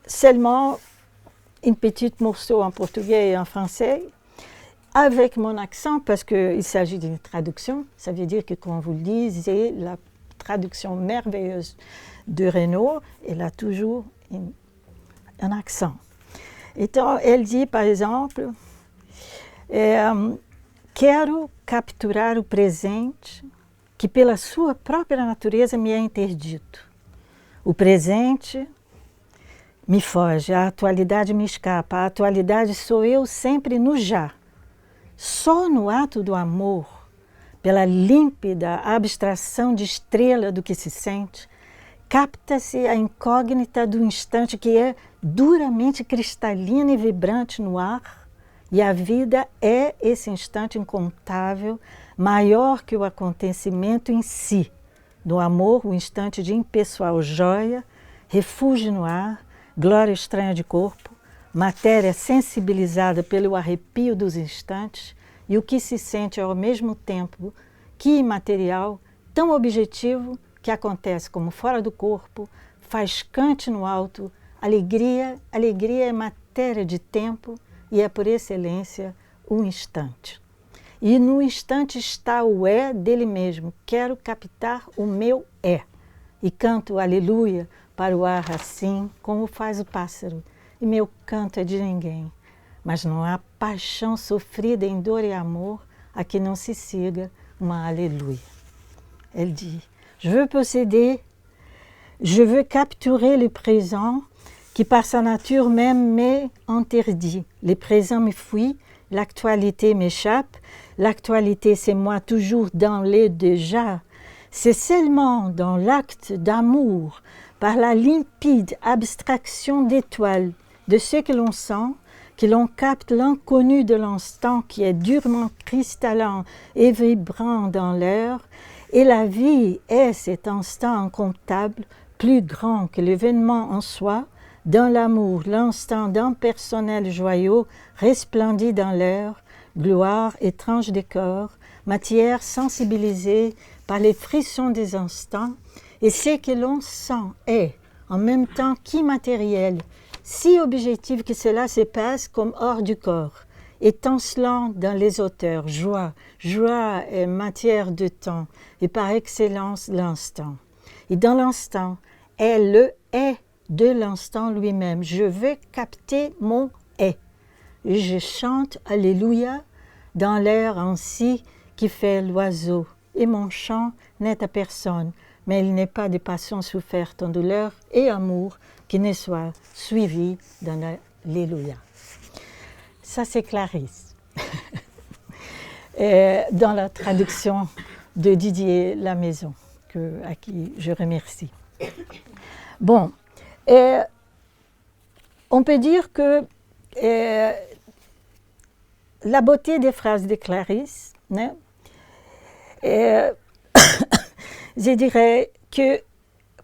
seulement une petite morceau en portugais et en français, avec mon accent, parce qu'il s'agit d'une traduction. Ça veut dire que quand vous lisez la traduction merveilleuse de Renaud, elle a toujours un accent. Et elle dit, par exemple, quero capturar o presente que pela sua própria natureza me é interdito. O presente me foge, a atualidade me escapa, a atualidade sou eu sempre no já. Só no ato do amor, pela límpida abstração de estrela do que se sente, capta-se a incógnita do instante que é duramente cristalina e vibrante no ar, e a vida é esse instante incontável, maior que o acontecimento em si. No amor, o instante de impessoal joia, refúgio no ar, glória estranha de corpo, matéria sensibilizada pelo arrepio dos instantes, e o que se sente ao mesmo tempo que imaterial, tão objetivo que acontece como fora do corpo, faz cante no alto, alegria é matéria de tempo e é por excelência o instante. E no instante está o é dele mesmo. Quero captar o meu é. E canto aleluia para o ar assim, como faz o pássaro. E meu canto é de ninguém. Mas não há paixão sofrida em dor e amor a que não se siga uma aleluia. Elle dit, je veux posséder, je veux capturer le présent qui par sa nature même m'est interdit. Le présent me fuit l'actualité m'échappe. L'actualité, c'est moi toujours dans les déjà. C'est seulement dans l'acte d'amour, par la limpide abstraction d'étoiles, de ce que l'on sent, que l'on capte l'inconnu de l'instant qui est durement cristallin et vibrant dans l'air, et la vie est cet instant incomptable, plus grand que l'événement en soi, dans l'amour, l'instant d'impersonnel joyau resplendit dans l'air, gloire étrange décor, matière sensibilisée par les frissons des instants, et ce que l'on sent est, en même temps qu'immatériel, si objectif que cela se passe comme hors du corps, étincelant dans les auteurs, joie est matière de temps, et par excellence l'instant. Et dans l'instant est le est de l'instant lui-même. Je veux capter mon est. Et je chante Alléluia dans l'air ainsi qui fait l'oiseau. Et mon chant n'est à personne, mais il n'est pas de passion soufferte en douleur et amour qui ne soit suivi dans l'Alléluia. Ça, c'est Clarisse. Dans la traduction de Didier Lamaison, à qui je remercie. Bon, on peut dire que la beauté des phrases de Clarisse, hein, je dirais que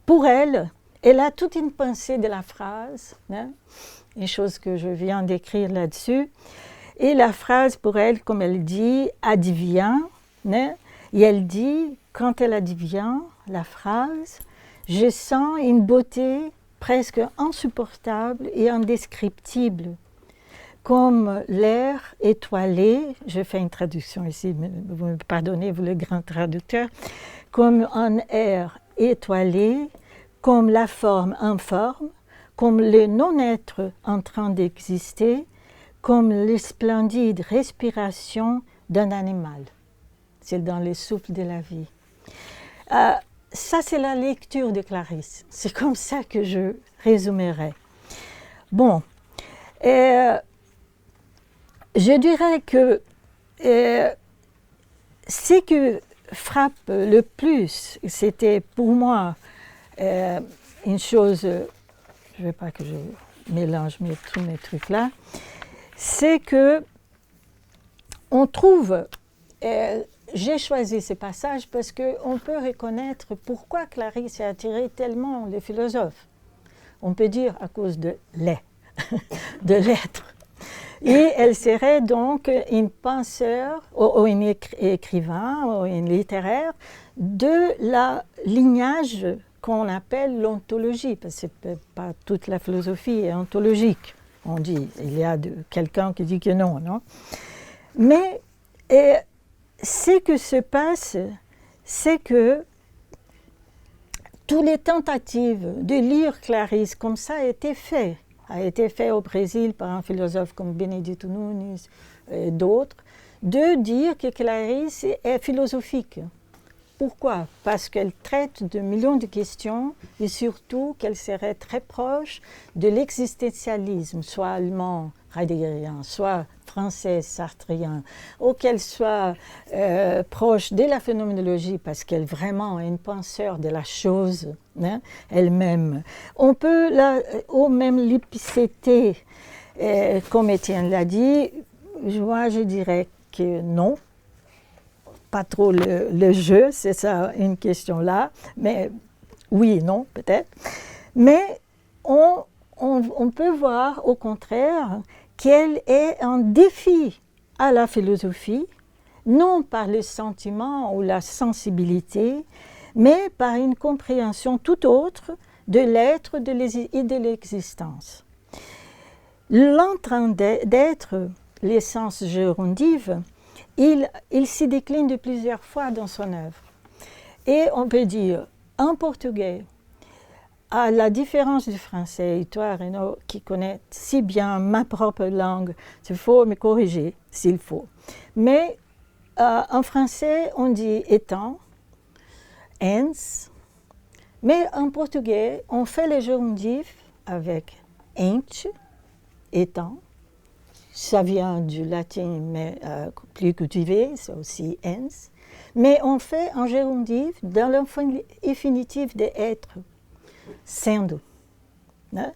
pour elle, elle a toute une pensée de la phrase, hein, une chose que je viens d'écrire là-dessus. Et la phrase pour elle, comme elle dit, advient, hein, et elle dit, quand elle advient, la phrase, je sens une beauté presque insupportable et indescriptible, comme l'air étoilé, je fais une traduction ici, mais vous me pardonnez, vous le grand traducteur, comme un air étoilé, comme la forme informe, comme le non-être en train d'exister, comme les splendides respirations d'un animal. C'est dans les souffles de la vie. Ça, c'est la lecture de Clarisse. C'est comme ça que je résumerai. Bon, je dirais que ce qui frappe le plus, c'était pour moi une chose, je ne veux pas que je mélange tous mes trucs là, c'est que on trouve, j'ai choisi ce passage parce qu'on peut reconnaître pourquoi Clarisse a attiré tellement les philosophes. On peut dire à cause de de l'être. Et elle serait donc une penseur, ou un écrivain, ou un littéraire de la lignage qu'on appelle l'ontologie, parce que pas toute la philosophie est ontologique. On dit, il y a quelqu'un qui dit que non, non? Mais ce qui se passe, c'est que toutes les tentatives de lire Clarisse comme ça a été fait au Brésil par un philosophe comme Benedito Nunes et d'autres, de dire que Clarisse est philosophique. Pourquoi? Parce qu'elle traite de millions de questions et surtout qu'elle serait très proche de l'existentialisme, soit allemand, heideggerien, soit français, sartrien, ou qu'elle soit proche de la phénoménologie parce qu'elle vraiment est une penseur de la chose, hein, elle-même. On peut, ou même l'épicété, comme Étienne l'a dit, moi je dirais que non. Pas trop le jeu, c'est ça une question là, mais oui et non peut-être. Mais on peut voir au contraire qu'elle est un défi à la philosophie, non par le sentiment ou la sensibilité, mais par une compréhension tout autre de l'être et de l'existence. L'entrain d'être, l'essence gérondive, il s'y décline de plusieurs fois dans son œuvre. Et on peut dire, en portugais, à la différence du français, et toi, Renaud, qui connais si bien ma propre langue, il faut me corriger s'il faut. Mais en français, on dit étant, ens, mais en portugais, on fait les gérondifs avec ente, étant, ça vient du latin, mais plus cultivé, c'est aussi ens. Mais on fait en gérondif dans l'infinitif des êtres, sendo. Hein?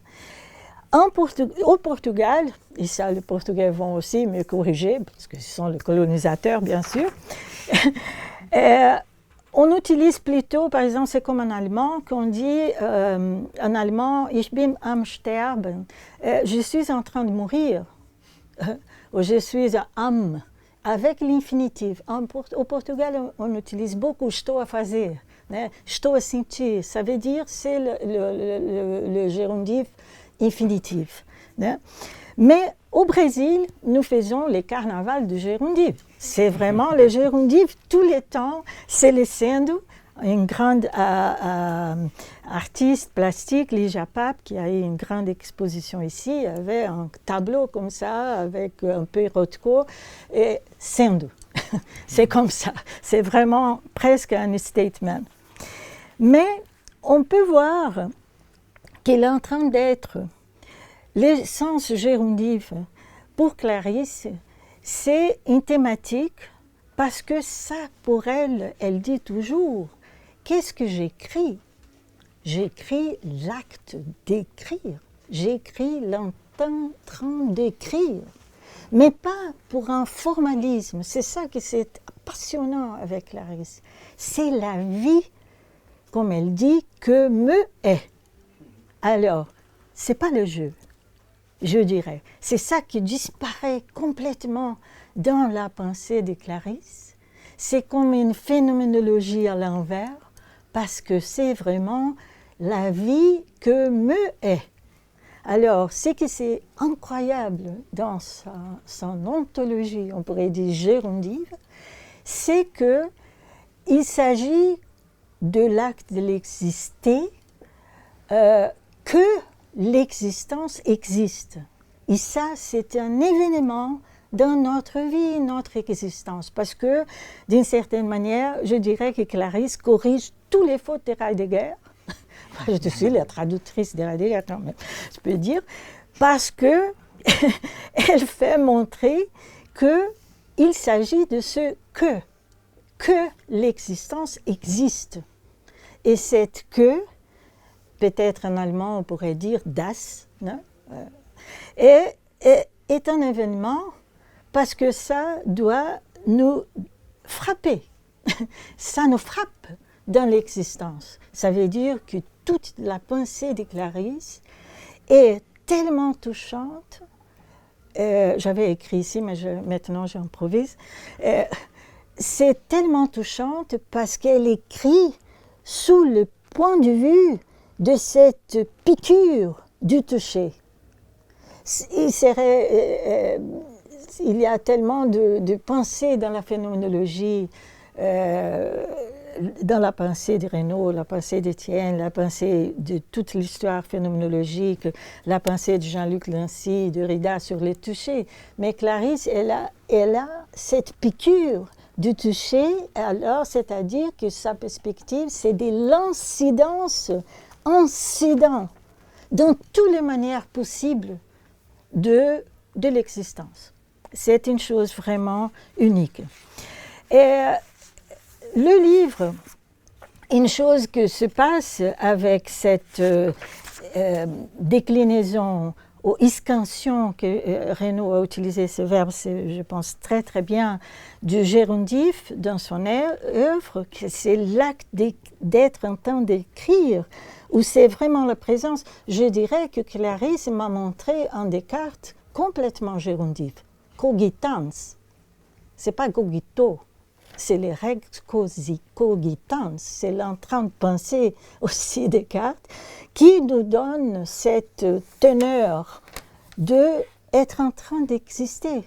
Au Portugal, et ça les Portugais vont aussi me corriger, parce que ce sont les colonisateurs bien sûr, on utilise plutôt, par exemple, c'est comme en allemand, qu'on dit en allemand, ich bin am sterben, je suis en train de mourir, ou je suis am, avec l'infinitif. Au Portugal, on utilise beaucoup estou a fazer, né? Estou a sentir, ça veut dire c'est le gérondif infinitif. Né? Mais au Brésil, nous faisons les carnavals de gérondif. C'est vraiment le gérondif tous les temps, c'est le sendo. Une grande artiste plastique, Lígia Pape, qui a eu une grande exposition ici, avait un tableau comme ça, avec un peu Rothko, et sendo. C'est comme ça, c'est vraiment presque un statement. Mais on peut voir qu'il est en train d'être l'essence gérondif. Pour Clarisse, c'est une thématique parce que ça, pour elle, elle dit toujours, qu'est-ce que j'écris? J'écris l'acte d'écrire. J'écris l'intention d'écrire. Mais pas pour un formalisme. C'est ça qui est passionnant avec Clarisse. C'est la vie, comme elle dit, que me est. Alors, c'est pas le jeu, je dirais. C'est ça qui disparaît complètement dans la pensée de Clarisse. C'est comme une phénoménologie à l'envers, parce que c'est vraiment la vie que me est. Alors, ce qui est incroyable dans son ontologie, on pourrait dire gérondive, c'est qu'il s'agit de l'acte de l'exister, que l'existence existe. Et ça, c'est un événement dans notre vie, notre existence. Parce que, d'une certaine manière, je dirais que Clarisse corrige toutes les fautes de Heidegger. Je suis la traductrice de Heidegger, quand même, je peux dire, parce que elle fait montrer qu'il s'agit de ce que l'existence existe. Et cette que, peut-être en allemand on pourrait dire das, hein, est un événement parce que ça doit nous frapper. Ça nous frappe dans l'existence. Ça veut dire que toute la pensée de Clarisse est tellement touchante. J'avais écrit ici, mais maintenant j'improvise. C'est tellement touchante parce qu'elle écrit sous le point de vue de cette piqûre du toucher. Il y a tellement de pensées dans la phénoménologie, dans la pensée de Reynaud, la pensée d'Étienne, la pensée de toute l'histoire phénoménologique, la pensée de Jean-Luc Lincy, de Derrida sur les touchés. Mais Clarisse, elle a cette piqûre du toucher, alors c'est-à-dire que sa perspective, c'est de l'incidence, incident, dans toutes les manières possibles de l'existence. C'est une chose vraiment unique. Et le livre, une chose qui se passe avec cette déclinaison ou iscansion que Reynaud a utilisé ce verbe, c'est, je pense, très très bien, du gérondif dans son œuvre, que c'est l'acte d'être en train d'écrire, où c'est vraiment la présence. Je dirais que Clarisse m'a montré un Descartes complètement gérondif, cogitans. C'est pas cogito, c'est les rex cogitans, c'est l'entrain de penser aussi Descartes, qui nous donne cette teneur d'être en train d'exister.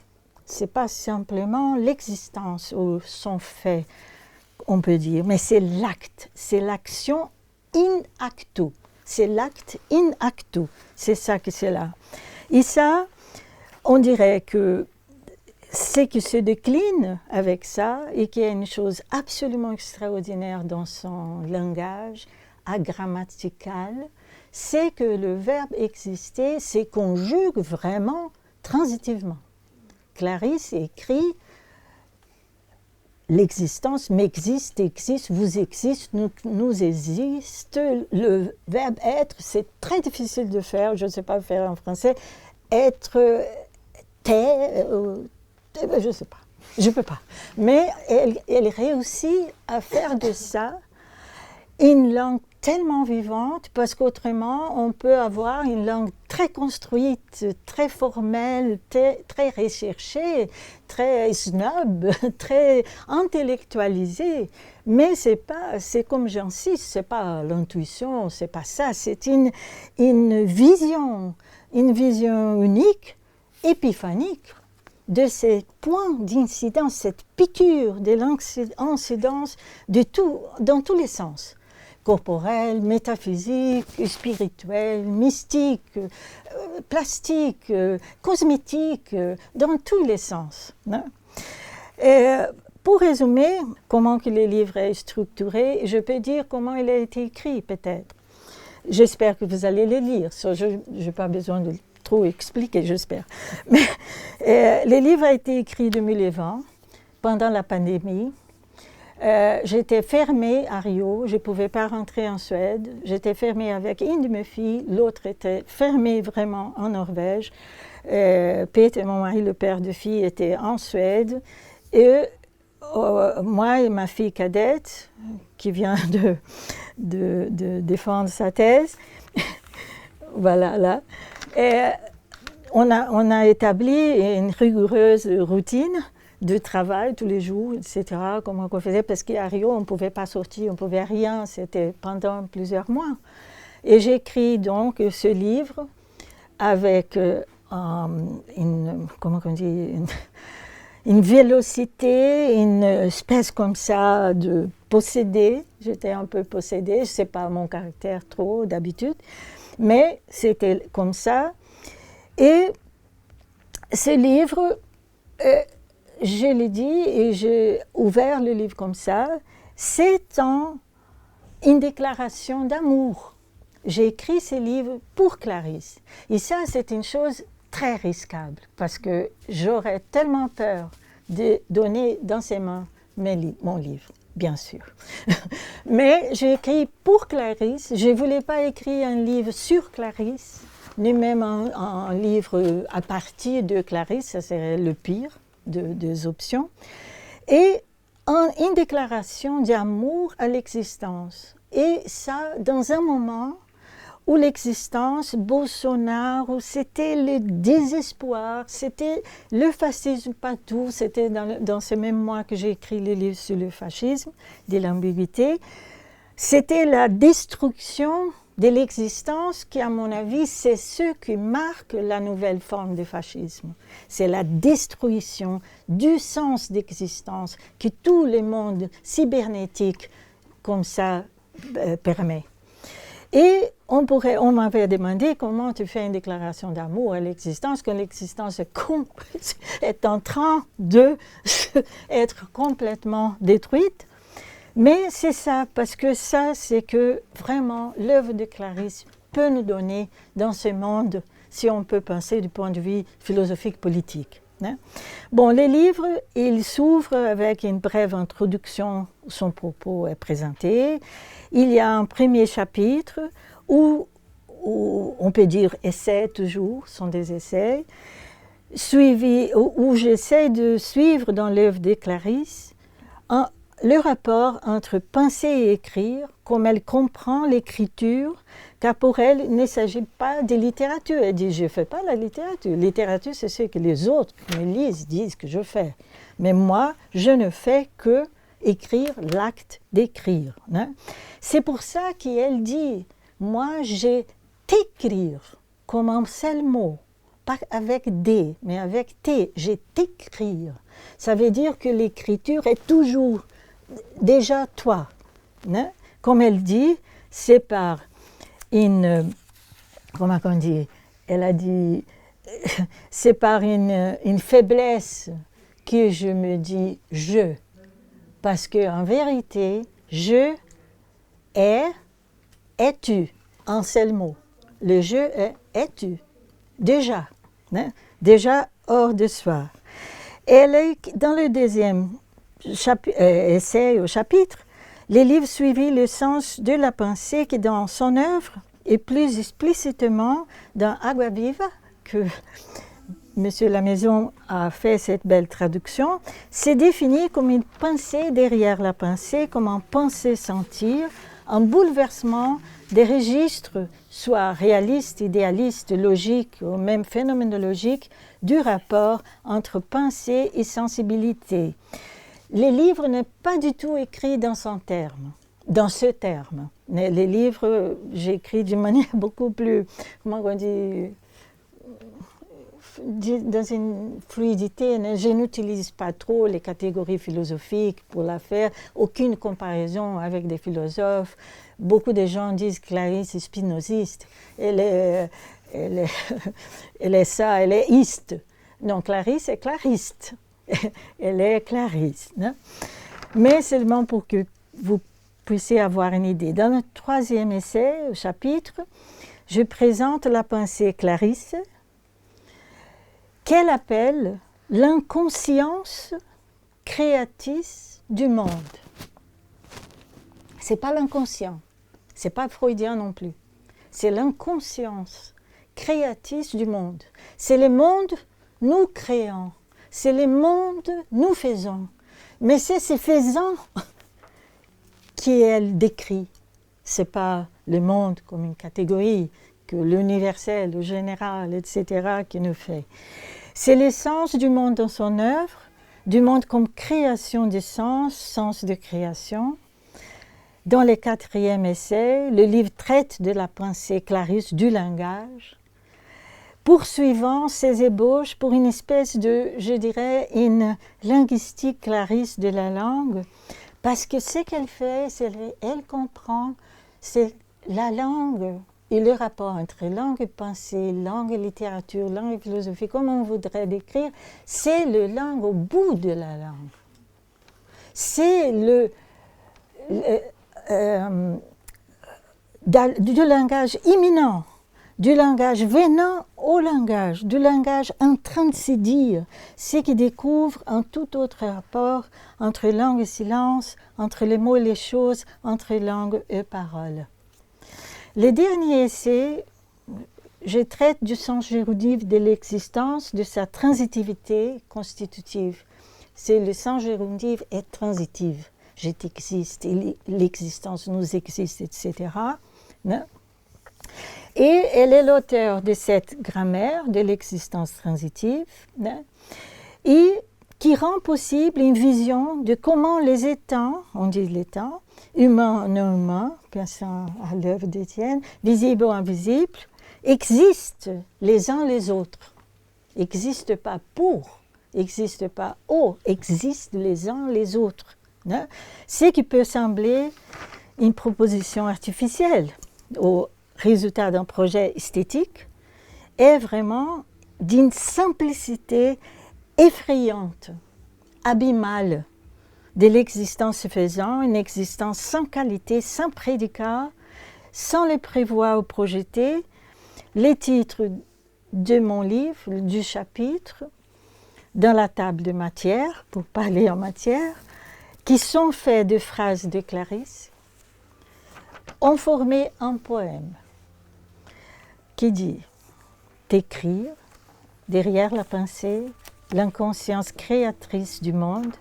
Ce n'est pas simplement l'existence ou son fait, on peut dire, mais c'est l'acte, c'est l'action in actu, c'est l'acte in actu, c'est ça que c'est là. Et ça, on dirait que ce qui se décline avec ça et qui est une chose absolument extraordinaire dans son langage agrammatical, c'est que le verbe exister se conjugue vraiment transitivement. Clarisse écrit l'existence m'existe, existe, vous existe, nous existe. Le verbe être, c'est très difficile de faire, je ne sais pas faire en français. Être, je ne sais pas, je ne peux pas. Mais elle réussit à faire de ça une langue tellement vivante, parce qu'autrement, on peut avoir une langue très construite, très formelle, très recherchée, très snob, très intellectualisée. Mais c'est comme j'insiste, c'est pas l'intuition, c'est pas ça, c'est une vision unique, épiphanique, de ces points d'incidence, cette piqûre de l'incidence dans tous les sens. Corporel, métaphysique, spirituel, mystique, plastique, cosmétique, dans tous les sens. Hein. Et pour résumer comment que le livre est structuré, je peux dire comment il a été écrit peut-être. J'espère que vous allez le lire, je n'ai pas besoin de trop expliquer, j'espère. Mais le livre a été écrit en 2020, pendant la pandémie. J'étais fermée à Rio, je ne pouvais pas rentrer en Suède. J'étais fermée avec une de mes filles, l'autre était fermée vraiment en Norvège. Peter, mon mari, le père de fille, était en Suède. Et moi et ma fille cadette, qui vient de défendre sa thèse, voilà, là. Et on a établi une rigoureuse routine de travail tous les jours, etc., comment on faisait, parce qu'à Rio, on ne pouvait pas sortir, on ne pouvait rien, c'était pendant plusieurs mois. Et j'écris donc ce livre avec une vélocité, une espèce comme ça de possédé. J'étais un peu possédée, je ne sais pas mon caractère trop d'habitude, mais c'était comme ça. Et ce livre... je l'ai dit et j'ai ouvert le livre comme ça, c'est une déclaration d'amour. J'ai écrit ce livre pour Clarisse. Et ça, c'est une chose très risquable, parce que j'aurais tellement peur de donner dans ses mains mon livre, bien sûr. Mais j'ai écrit pour Clarisse. Je ne voulais pas écrire un livre sur Clarisse, ni même un livre à partir de Clarisse, ça serait le pire des options, et une déclaration d'amour à l'existence. Et ça, dans un moment où l'existence, Bolsonaro, c'était le désespoir, c'était le fascisme partout, c'était dans ce même mois que j'ai écrit le livre sur le fascisme, de l'ambiguïté, c'était la destruction de l'existence qui, à mon avis, c'est ce qui marque la nouvelle forme de fascisme. C'est la destruction du sens d'existence que tout le monde cybernétique, comme ça, permet. Et on m'avait demandé comment tu fais une déclaration d'amour à l'existence, quand l'existence est en train d'être complètement détruite. Mais c'est ça, parce que ça, c'est que vraiment l'œuvre de Clarisse peut nous donner dans ce monde, si on peut penser du point de vue philosophique politique. Hein. Bon, le livre, il s'ouvre avec une brève introduction, son propos est présenté. Il y a un premier chapitre où on peut dire essais toujours, sont des essais, où j'essaie de suivre dans l'œuvre de Clarisse le rapport entre penser et écrire, comme elle comprend l'écriture, car pour elle, il ne s'agit pas de littérature. Elle dit, je ne fais pas la littérature. Littérature, c'est ce que les autres qui me lisent disent que je fais. Mais moi, je ne fais que écrire l'acte d'écrire. Hein. C'est pour ça qu'elle dit, moi, j'ai t'écrire comme un seul mot, pas avec D, mais avec T, j'ai t'écrire. Ça veut dire que l'écriture est toujours déjà toi. Hein? Comme elle dit, c'est par comment on dit, elle a dit, c'est par une faiblesse que je me dis je. Parce qu'en vérité, je est, es-tu, un seul mot. Le je est, es-tu, déjà. Hein? Déjà hors de soi. Elle est dans le deuxième essai au chapitre, les livres suivis le sens de la pensée qui dans son œuvre et plus explicitement dans Agua Viva, que Monsieur Lamaison a fait cette belle traduction, c'est défini comme une pensée derrière la pensée, comme un penser-sentir, un bouleversement des registres, soit réalistes, idéalistes, logiques ou même phénoménologiques, du rapport entre pensée et sensibilité. Les livres n'est pas du tout écrit dans son terme, dans ce terme. Les livres, j'écris d'une manière beaucoup plus, comment on dit, dans une fluidité. Je n'utilise pas trop les catégories philosophiques pour la faire, aucune comparaison avec des philosophes. Beaucoup de gens disent que Clarisse est spinoziste. Elle est ça, elle est iste. Non, Clarisse est clariste. Elle est clariste. Hein? Mais seulement pour que vous puissiez avoir une idée. Dans le troisième essai, au chapitre, je présente la pensée Clarisse, qu'elle appelle l'inconscience créatrice du monde. Ce n'est pas l'inconscient, ce n'est pas freudien non plus. C'est l'inconscience créatrice du monde. C'est le monde nous créons, c'est le monde nous faisons. Mais c'est ces faisants qu'elle décrit. Ce n'est pas le monde comme une catégorie, que l'universel, le général, etc. qui nous fait. C'est l'essence du monde dans son œuvre, du monde comme création de sens, sens de création. Dans le quatrième essai, le livre traite de la pensée Clarisse du langage, poursuivant ses ébauches pour une espèce de, je dirais, une linguistique Clarisse de la langue, parce que ce qu'elle fait, c'est qu'elle comprend, c'est la langue et le rapport entre langue et pensée, langue et littérature, langue et philosophie, comme on voudrait décrire, c'est le langue au bout de la langue. C'est du langage imminent, du langage venant au langage, du langage en train de se dire, ce qui découvre un tout autre rapport entre langue et silence, entre les mots et les choses, entre langue et parole. Le dernier essai, je traite du sens gérondif de l'existence, de sa transitivité constitutive. C'est le sens gérondif est transitive. J'existe, l'existence nous existe, etc. Et elle est l'auteur de cette grammaire de l'existence transitive et qui rend possible une vision de comment les étangs, on dit les temps, humains, non humains, pensant à l'œuvre d'Étienne, visibles ou invisibles, existent les uns les autres. N'existent pas pour, n'existent pas au, existent les uns les autres. Ce qui peut sembler une proposition artificielle au résultat d'un projet esthétique est vraiment d'une simplicité effrayante, abîmale de l'existence faisant, une existence sans qualité, sans prédicat, sans le prévoir ou projeter. Les titres de mon livre, du chapitre, dans la table de matière, pour parler en matière, qui sont faits de phrases de Clarisse, ont formé un poème qui dit « T'écrire, derrière la pensée, l'inconscience créatrice du monde,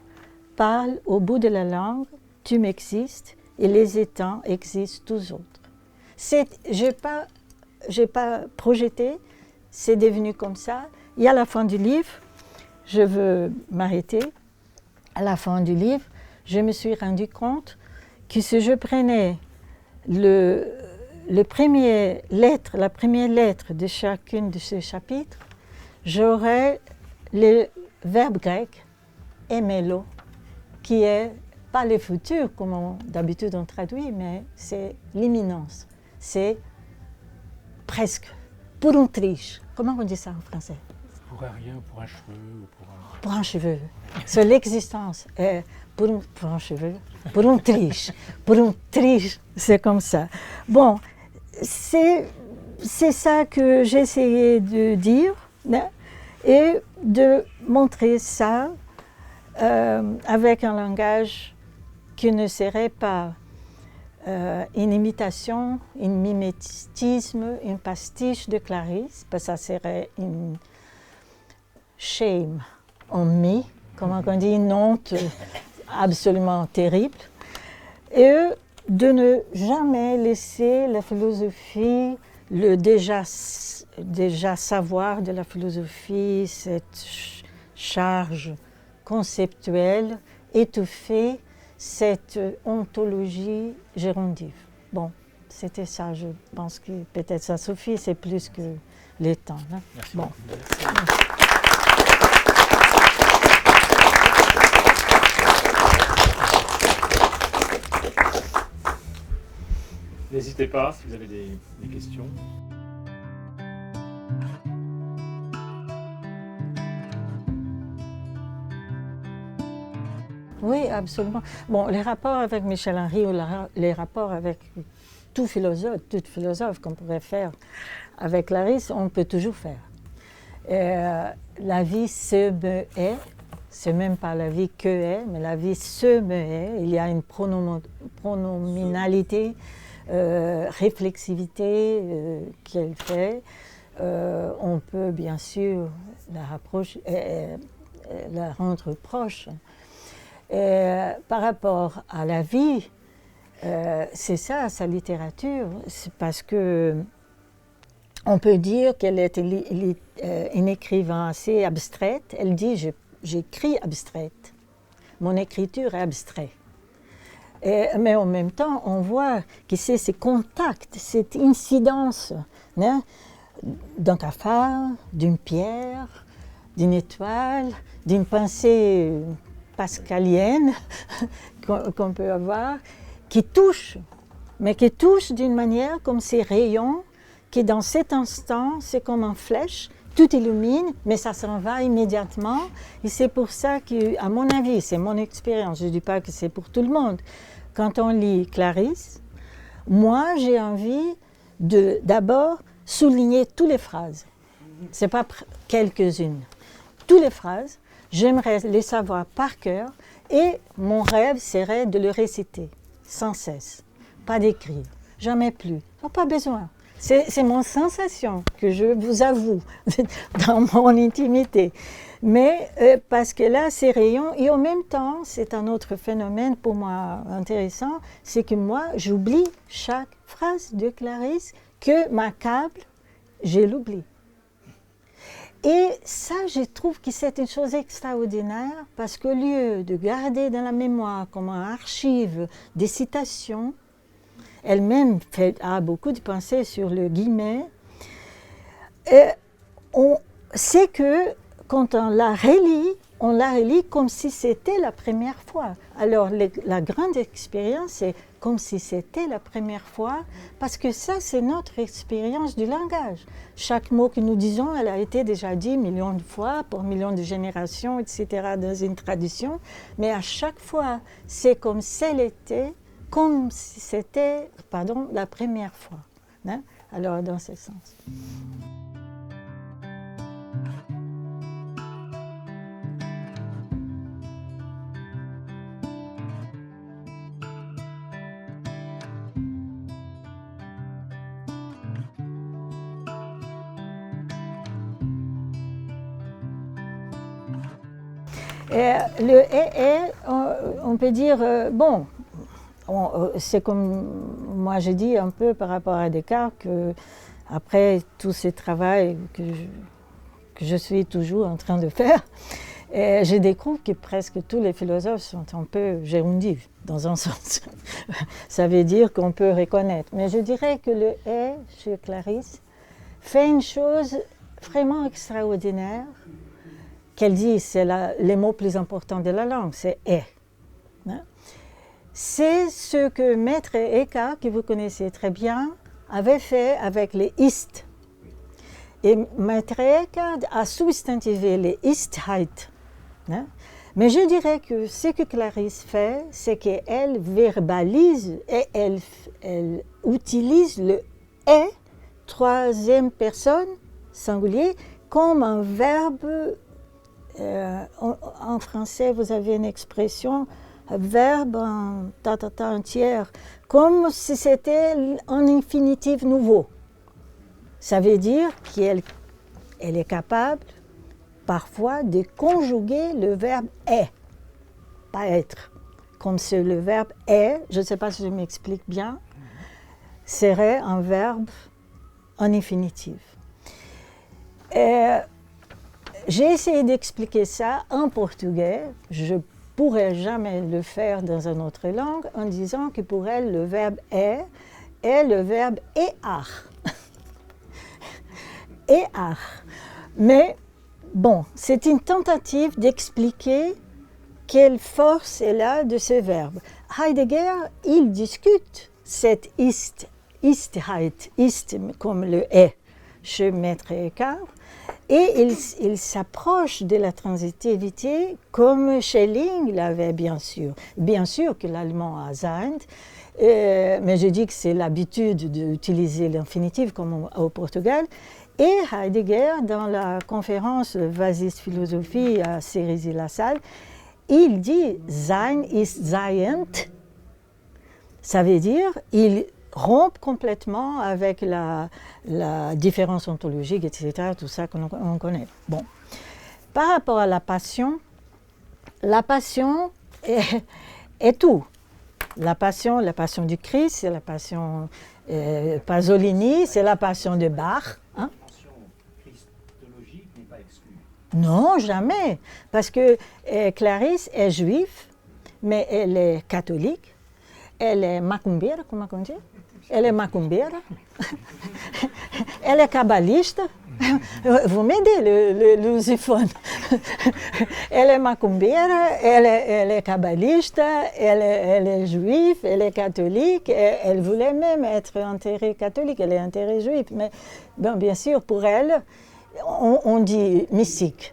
parle au bout de la langue, tu m'existes et les étangs existent tous autres. » Je n'ai pas projeté, c'est devenu comme ça. Et à la fin du livre, je veux m'arrêter, à la fin du livre, je me suis rendu compte que si je prenais la première lettre de chacune de ces chapitres, j'aurais le verbe grec émelo, qui est pas le futur, comme d'habitude on traduit, mais c'est l'imminence. C'est presque, pour une triche. Comment on dit ça en français? Pour un rien, pour un cheveu ou pour un cheveu. C'est l'existence. Pour un cheveu, pour une triche, c'est comme ça. Bon, c'est ça que j'essayais de dire. et de montrer ça avec un langage qui ne serait pas une imitation, un mimétisme, un pastiche de Clarisse, parce que ça serait une shame on me, comment on dit, une honte absolument terrible, et de ne jamais laisser la philosophie, le déjà savoir de la philosophie, cette charge conceptuelle, étouffer cette ontologie gérondive. Bon, c'était ça, je pense que peut-être ça suffit, c'est plus que le temps. Hein? Merci. Bon. N'hésitez pas si vous avez des questions. Oui, absolument. Bon, les rapports avec Michel Henry ou les rapports avec tout philosophe qu'on pourrait faire avec Clarisse, on peut toujours faire. La vie se me est, c'est même pas la vie que est, mais la vie se me est. Il y a une pronominalité, réflexivité qu'elle fait. On peut bien sûr la rendre proche. Par rapport à la vie, c'est ça, sa littérature, c'est parce que on peut dire qu'elle est une écrivain assez abstraite. Elle dit j'écris abstraite, mon écriture est abstraite. Mais en même temps, on voit que c'est ces contacts, cette incidence hein, d'un cafard, d'une pierre, d'une étoile, d'une pensée pascalienne qu'on peut avoir, qui touche, mais qui touche d'une manière comme ces rayons qui dans cet instant, c'est comme une flèche, tout illumine, mais ça s'en va immédiatement. Et c'est pour ça que, à mon avis, c'est mon expérience, je ne dis pas que c'est pour tout le monde, quand on lit Clarisse, moi j'ai envie de d'abord souligner toutes les phrases. Ce n'est pas quelques-unes. Toutes les phrases, j'aimerais les savoir par cœur et mon rêve serait de le réciter sans cesse, pas d'écrire, jamais plus, pas besoin. C'est mon sensation que je vous avoue dans mon intimité. Mais parce que là, ces rayons, et en même temps, c'est un autre phénomène pour moi intéressant, c'est que moi, j'oublie chaque phrase de Clarisse que m'accable, je l'oublie. Et ça, je trouve que c'est une chose extraordinaire parce qu'au lieu de garder dans la mémoire comme un archive des citations, elle-même a beaucoup de pensées sur le guillemet, c'est que quand on la relit comme si c'était la première fois. Alors la grande expérience, c'est comme si c'était la première fois, parce que ça, c'est notre expérience du langage. Chaque mot que nous disons, elle a été déjà dit millions de fois, pour millions de générations, etc., dans une tradition, mais à chaque fois, c'est comme si c'était la première fois. Hein? Alors, dans ce sens. Le est, on peut dire, bon, c'est comme moi j'ai dit un peu par rapport à Descartes, que après tout ce travail que je suis toujours en train de faire, je découvre que presque tous les philosophes sont un peu gérondifs, dans un sens. Ça veut dire qu'on peut reconnaître. Mais je dirais que le est, chez Clarisse, fait une chose vraiment extraordinaire, qu'elle dit, c'est le mot plus important de la langue, c'est « est ». C'est ce que Maître Eckhart, que vous connaissez très bien, avait fait avec les « ist ». Et Maître Eckhart a substantivé les « istheit ». Mais je dirais que ce que Clarisse fait, c'est qu'elle verbalise et elle utilise le « est », troisième personne, singulier, comme un verbe. En français, vous avez une expression, un verbe en entière, comme si c'était un infinitif nouveau. Ça veut dire qu'elle est capable parfois de conjuguer le verbe est, pas être. Comme si le verbe est, je ne sais pas si je m'explique bien, serait un verbe en infinitif. J'ai essayé d'expliquer ça en portugais. Je ne pourrais jamais le faire dans une autre langue en disant que pour elle, le verbe est le verbe ear. Ear. Mais bon, c'est une tentative d'expliquer quelle force est là de ce verbe. Heidegger, il discute cette istheit, ist comme le est chez Maître Eckhart, et il s'approche de la transitivité comme Schelling l'avait bien sûr. Bien sûr que l'allemand a sein, mais je dis que c'est l'habitude d'utiliser l'infinitif comme au Portugal. Et Heidegger, dans la conférence Basis Philosophie à Cerisy-la-Salle, il dit « Sein ist seiend », ça veut dire il rompt complètement avec la différence ontologique, etc., tout ça qu'on connaît. Bon. Par rapport à la passion est tout. La passion du Christ, c'est la passion Pasolini, c'est la passion de Bach. Hein? La passion christologique n'est pas exclue. Non, jamais. Parce que Clarisse est juive, mais elle est catholique. Elle est macumbeira, comment on dit? Elle est macumbeira. Elle est kabbaliste. Vous m'aidez, le lusophone. Elle est macumbeira, elle est kabbaliste, elle est juive, elle est catholique. Elle voulait même être enterrée catholique, elle est enterrée juive. Mais bon, bien sûr, pour elle, on dit mystique.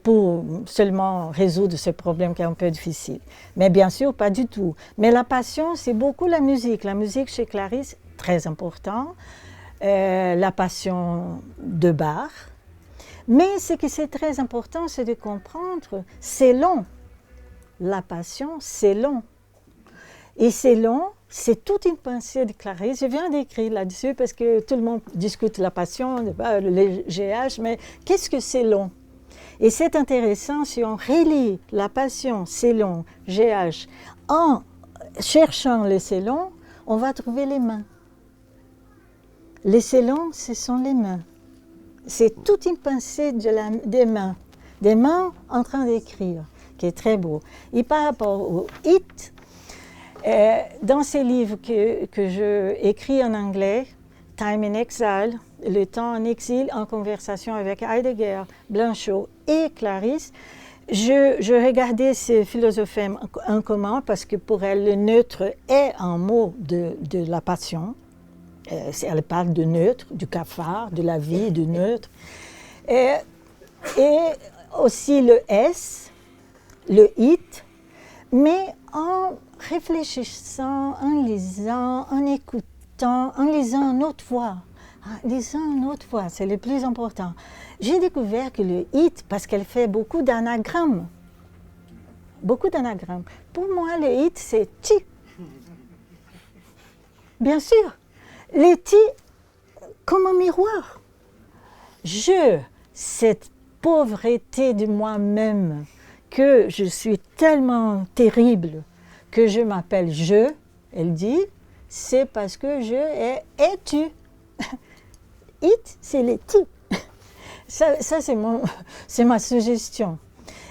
Pour seulement résoudre ce problème qui est un peu difficile. Mais bien sûr, pas du tout. Mais la passion, c'est beaucoup la musique. La musique chez Clarisse, très important. La passion de Bach. Mais ce qui est très important, c'est de comprendre, c'est long. La passion, c'est long. Et c'est long, c'est toute une pensée de Clarisse. Je viens d'écrire là-dessus parce que tout le monde discute la passion, le GH, mais qu'est-ce que c'est long? Et c'est intéressant si on relit la passion, c'est long, GH, en cherchant les c'est long, on va trouver les mains. Les c'est long, ce sont les mains. C'est toute une pensée des mains en train d'écrire, qui est très beau. Et par rapport au it, dans ces livres que je écris en anglais, Time in Exile, Le temps en exil, en conversation avec Heidegger, Blanchot et Clarisse, je regardais ces philosophèmes en commun parce que pour elle, le neutre est un mot de la passion. Elle parle de neutre, du cafard, de la vie, du neutre. Et aussi le S, le it, mais en réfléchissant, en lisant, en écoutant, en lisant une autre voix. Lisant une autre fois, c'est le plus important. J'ai découvert que le it, parce qu'elle fait beaucoup d'anagrammes. Beaucoup d'anagrammes. Pour moi, le it, c'est ti. Bien sûr. Le ti comme un miroir. Cette pauvreté de moi-même, que je suis tellement terrible, que je m'appelle je, elle dit, c'est parce que je est tu. It, c'est les ti. Ça c'est ma suggestion.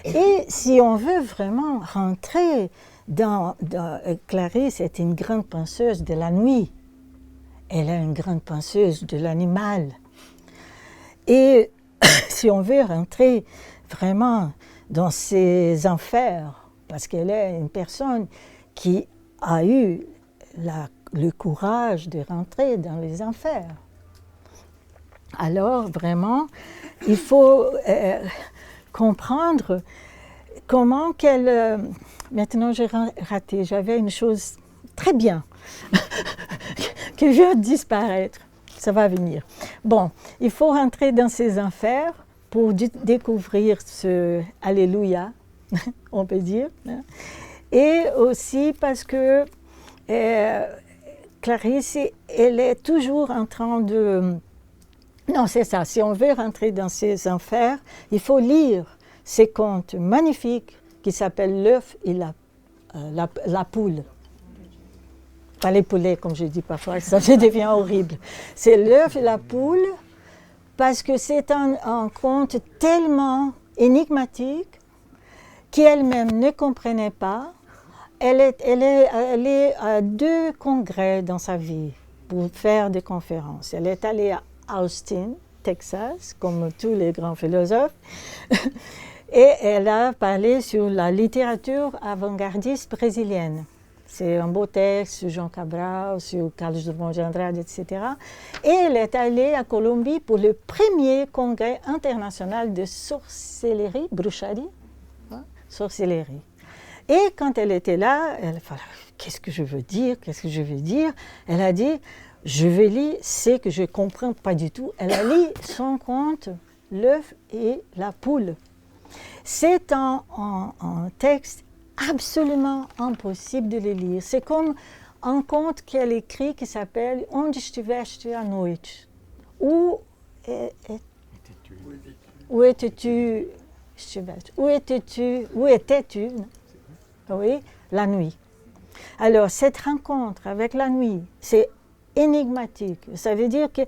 Et si on veut vraiment rentrer dans Clarisse est une grande penseuse de la nuit. Elle est une grande penseuse de l'animal. Et si on veut rentrer vraiment dans ces enfers, parce qu'elle est une personne qui a eu le courage de rentrer dans les enfers. Alors, vraiment, il faut comprendre comment qu'elle... maintenant, j'ai raté. J'avais une chose très bien qui vient de disparaître. ça va venir. Bon, il faut rentrer dans ces enfers pour découvrir ce Alléluia, on peut dire. Hein. Et aussi parce que Clarisse, elle est toujours en train de... Non, c'est ça, si on veut rentrer dans ces enfers, il faut lire ces contes magnifiques qui s'appellent L'œuf et la poule. Pas les poulets, comme je dis parfois, ça devient horrible. C'est L'œuf et la poule, parce que c'est un conte tellement énigmatique qu'elle-même ne comprenait pas. Elle est allée à 2 congrès dans sa vie pour faire des conférences. Elle est allée à Austin, Texas, comme tous les grands philosophes, et elle a parlé sur la littérature avant-gardiste brésilienne. C'est un beau texte sur João Cabral, sur Carlos Drummond de Andrade, etc. Et elle est allée à Colombie pour le premier congrès international de sorcellerie, bruxerie, hein, sorcellerie. Et quand elle était là, elle a dit, qu'est-ce que je veux dire, qu'est-ce que je veux dire? Elle a dit, je vais lire ce que je ne comprends pas du tout. Elle a lu son conte, L'œuf et la poule. C'est un texte absolument impossible de le lire. C'est comme un conte qu'elle écrit qui s'appelle Onde estiveste à noite. Où étais-tu? Où étais-tu? Oui, la nuit. Alors, cette rencontre avec la nuit, c'est énigmatique. Ça veut dire que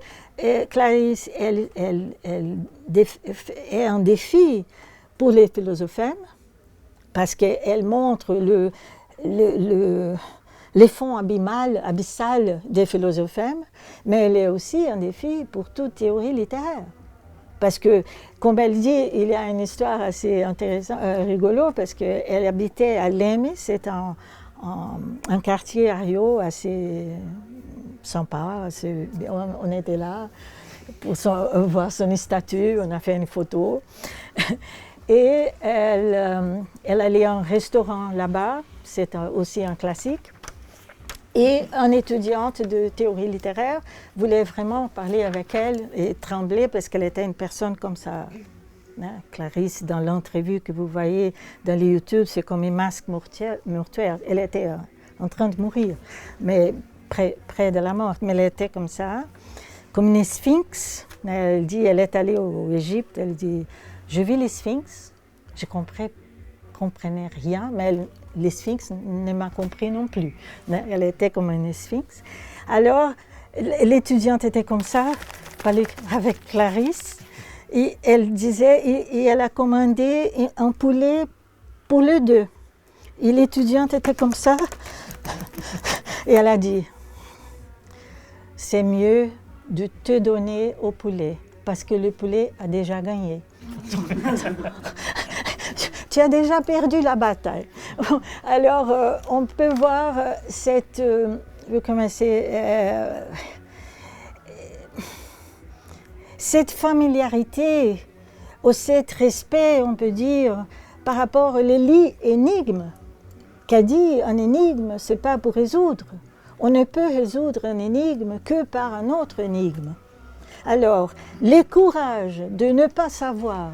Clarisse, elle est un défi pour les philosophèmes, parce qu'elle montre les fonds abyssal des philosophèmes, mais elle est aussi un défi pour toute théorie littéraire. Parce que, comme elle dit, il y a une histoire assez intéressante, rigolo, parce qu'elle habitait à Leme, c'est un quartier à Rio assez sympa. On était là pour voir son statue, on a fait une photo. Et elle allait à un restaurant là-bas, c'est aussi un classique. Et une étudiante de théorie littéraire voulait vraiment parler avec elle et trembler parce qu'elle était une personne comme ça. Hein, Clarisse, dans l'entrevue que vous voyez dans les YouTube, c'est comme un masque mortuaire. Elle était en train de mourir, mais près de la mort. Mais elle était comme ça, comme une sphinx. Elle dit, elle est allée au Égypte, elle dit, je vis les sphinx, je comprenais rien, mais les sphinx ne m'ont compris non plus. Elle était comme une sphinx. Alors, l'étudiante était comme ça, avec Clarisse, et elle disait, et elle a commandé un poulet pour les 2. Et l'étudiante était comme ça, et elle a dit, c'est mieux de te donner au poulet, parce que le poulet a déjà gagné. Tu as déjà perdu la bataille. Alors, on peut voir cette familiarité, ou cet respect, on peut dire, par rapport aux énigmes. Qu'a dit un énigme, ce n'est pas pour résoudre. On ne peut résoudre un énigme que par un autre énigme. Alors, le courage de ne pas savoir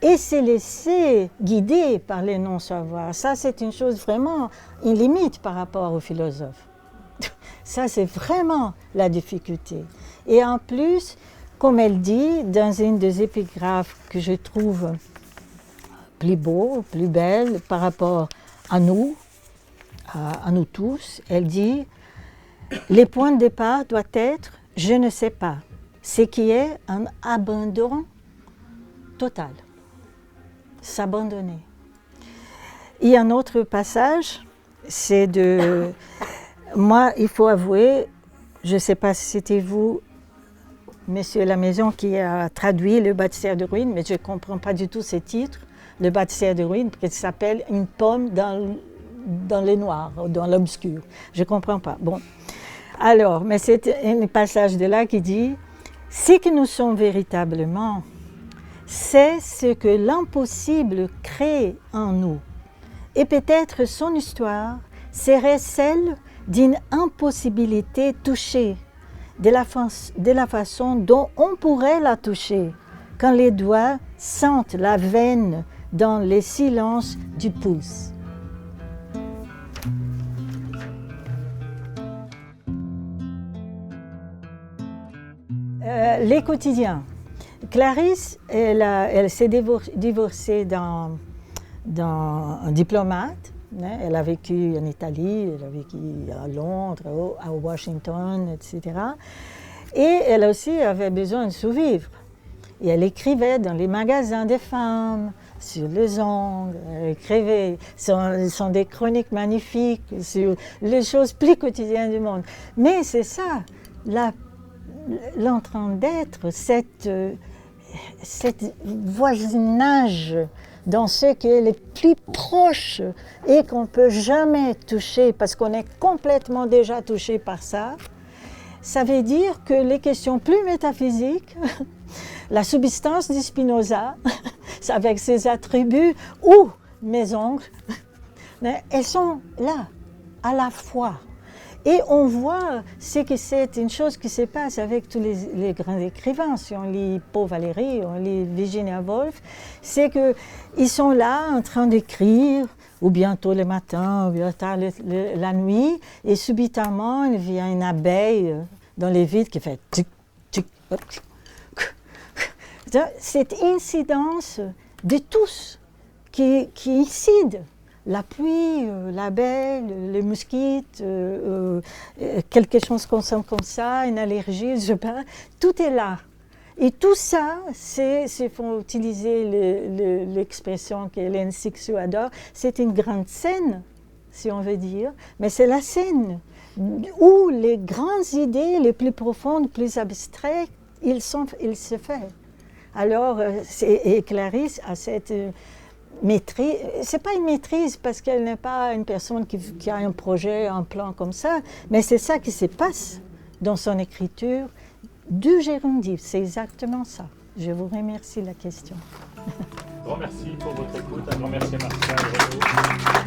et se laisser guider par les non-savoirs, ça c'est une chose vraiment une limite par rapport aux philosophes. Ça c'est vraiment la difficulté. Et en plus, comme elle dit dans une des épigraphes que je trouve plus beau, plus belle par rapport à nous tous, elle dit « Les points de départ doivent être « je ne sais pas », ce qui est un abandon total. S'abandonner. Il y a un autre passage, c'est de... Moi, il faut avouer, je ne sais pas si c'était vous, Monsieur Lamaison, qui a traduit Le bâtisseur de ruines, mais je ne comprends pas du tout ce titre, Le bâtisseur de ruines, parce qu'il s'appelle Une pomme dans le noir, dans l'obscur. Je ne comprends pas. Bon. Alors, mais c'est un passage de là qui dit « Ce que nous sommes véritablement, c'est ce que l'impossible crée en nous. Et peut-être son histoire serait celle d'une impossibilité touchée de la façon dont on pourrait la toucher, quand les doigts sentent la veine dans les silences du pouce. Les quotidiens. Clarisse, elle s'est divorcée d'un diplomate. Elle a vécu en Italie, elle a vécu à Londres, à Washington, etc. Et elle aussi avait besoin de survivre. Et elle écrivait dans les magasins des femmes, sur les ongles, elle écrivait, ce sont des chroniques magnifiques sur les choses plus quotidiennes du monde. Mais c'est ça, l'entrain d'être, cette voisinage dans ce qui est le plus proche et qu'on ne peut jamais toucher parce qu'on est complètement déjà touché par ça, ça veut dire que les questions plus métaphysiques, la substance de Spinoza, avec ses attributs, ou mes ongles, elles sont là, à la fois. Et on voit que c'est une chose qui se passe avec tous les grands écrivains. Si on lit Paul Valéry, on lit Virginia Woolf, c'est qu'ils sont là en train d'écrire, ou bien tôt le matin, ou bien tard la nuit, et subitement il vient une abeille dans les vides qui fait tic, tic, hop. Cette incidence de tous qui incide. La pluie, l'abeille, les mosquites, quelque chose qu'on sent comme ça, une allergie, je sais pas, tout est là. Et tout ça, c'est faut utiliser l'expression qu'Hélène Cixous adore, c'est une grande scène, si on veut dire, mais c'est la scène où les grandes idées les plus profondes, plus abstraites, il se fait. Alors, et Clarisse a cette maîtrise, c'est pas une maîtrise parce qu'elle n'est pas une personne qui a un projet, un plan comme ça, mais c'est ça qui se passe dans son écriture du gérondif, c'est exactement ça. Je vous remercie de la question. Grand merci pour votre écoute, un grand merci à Marcia et Renaud.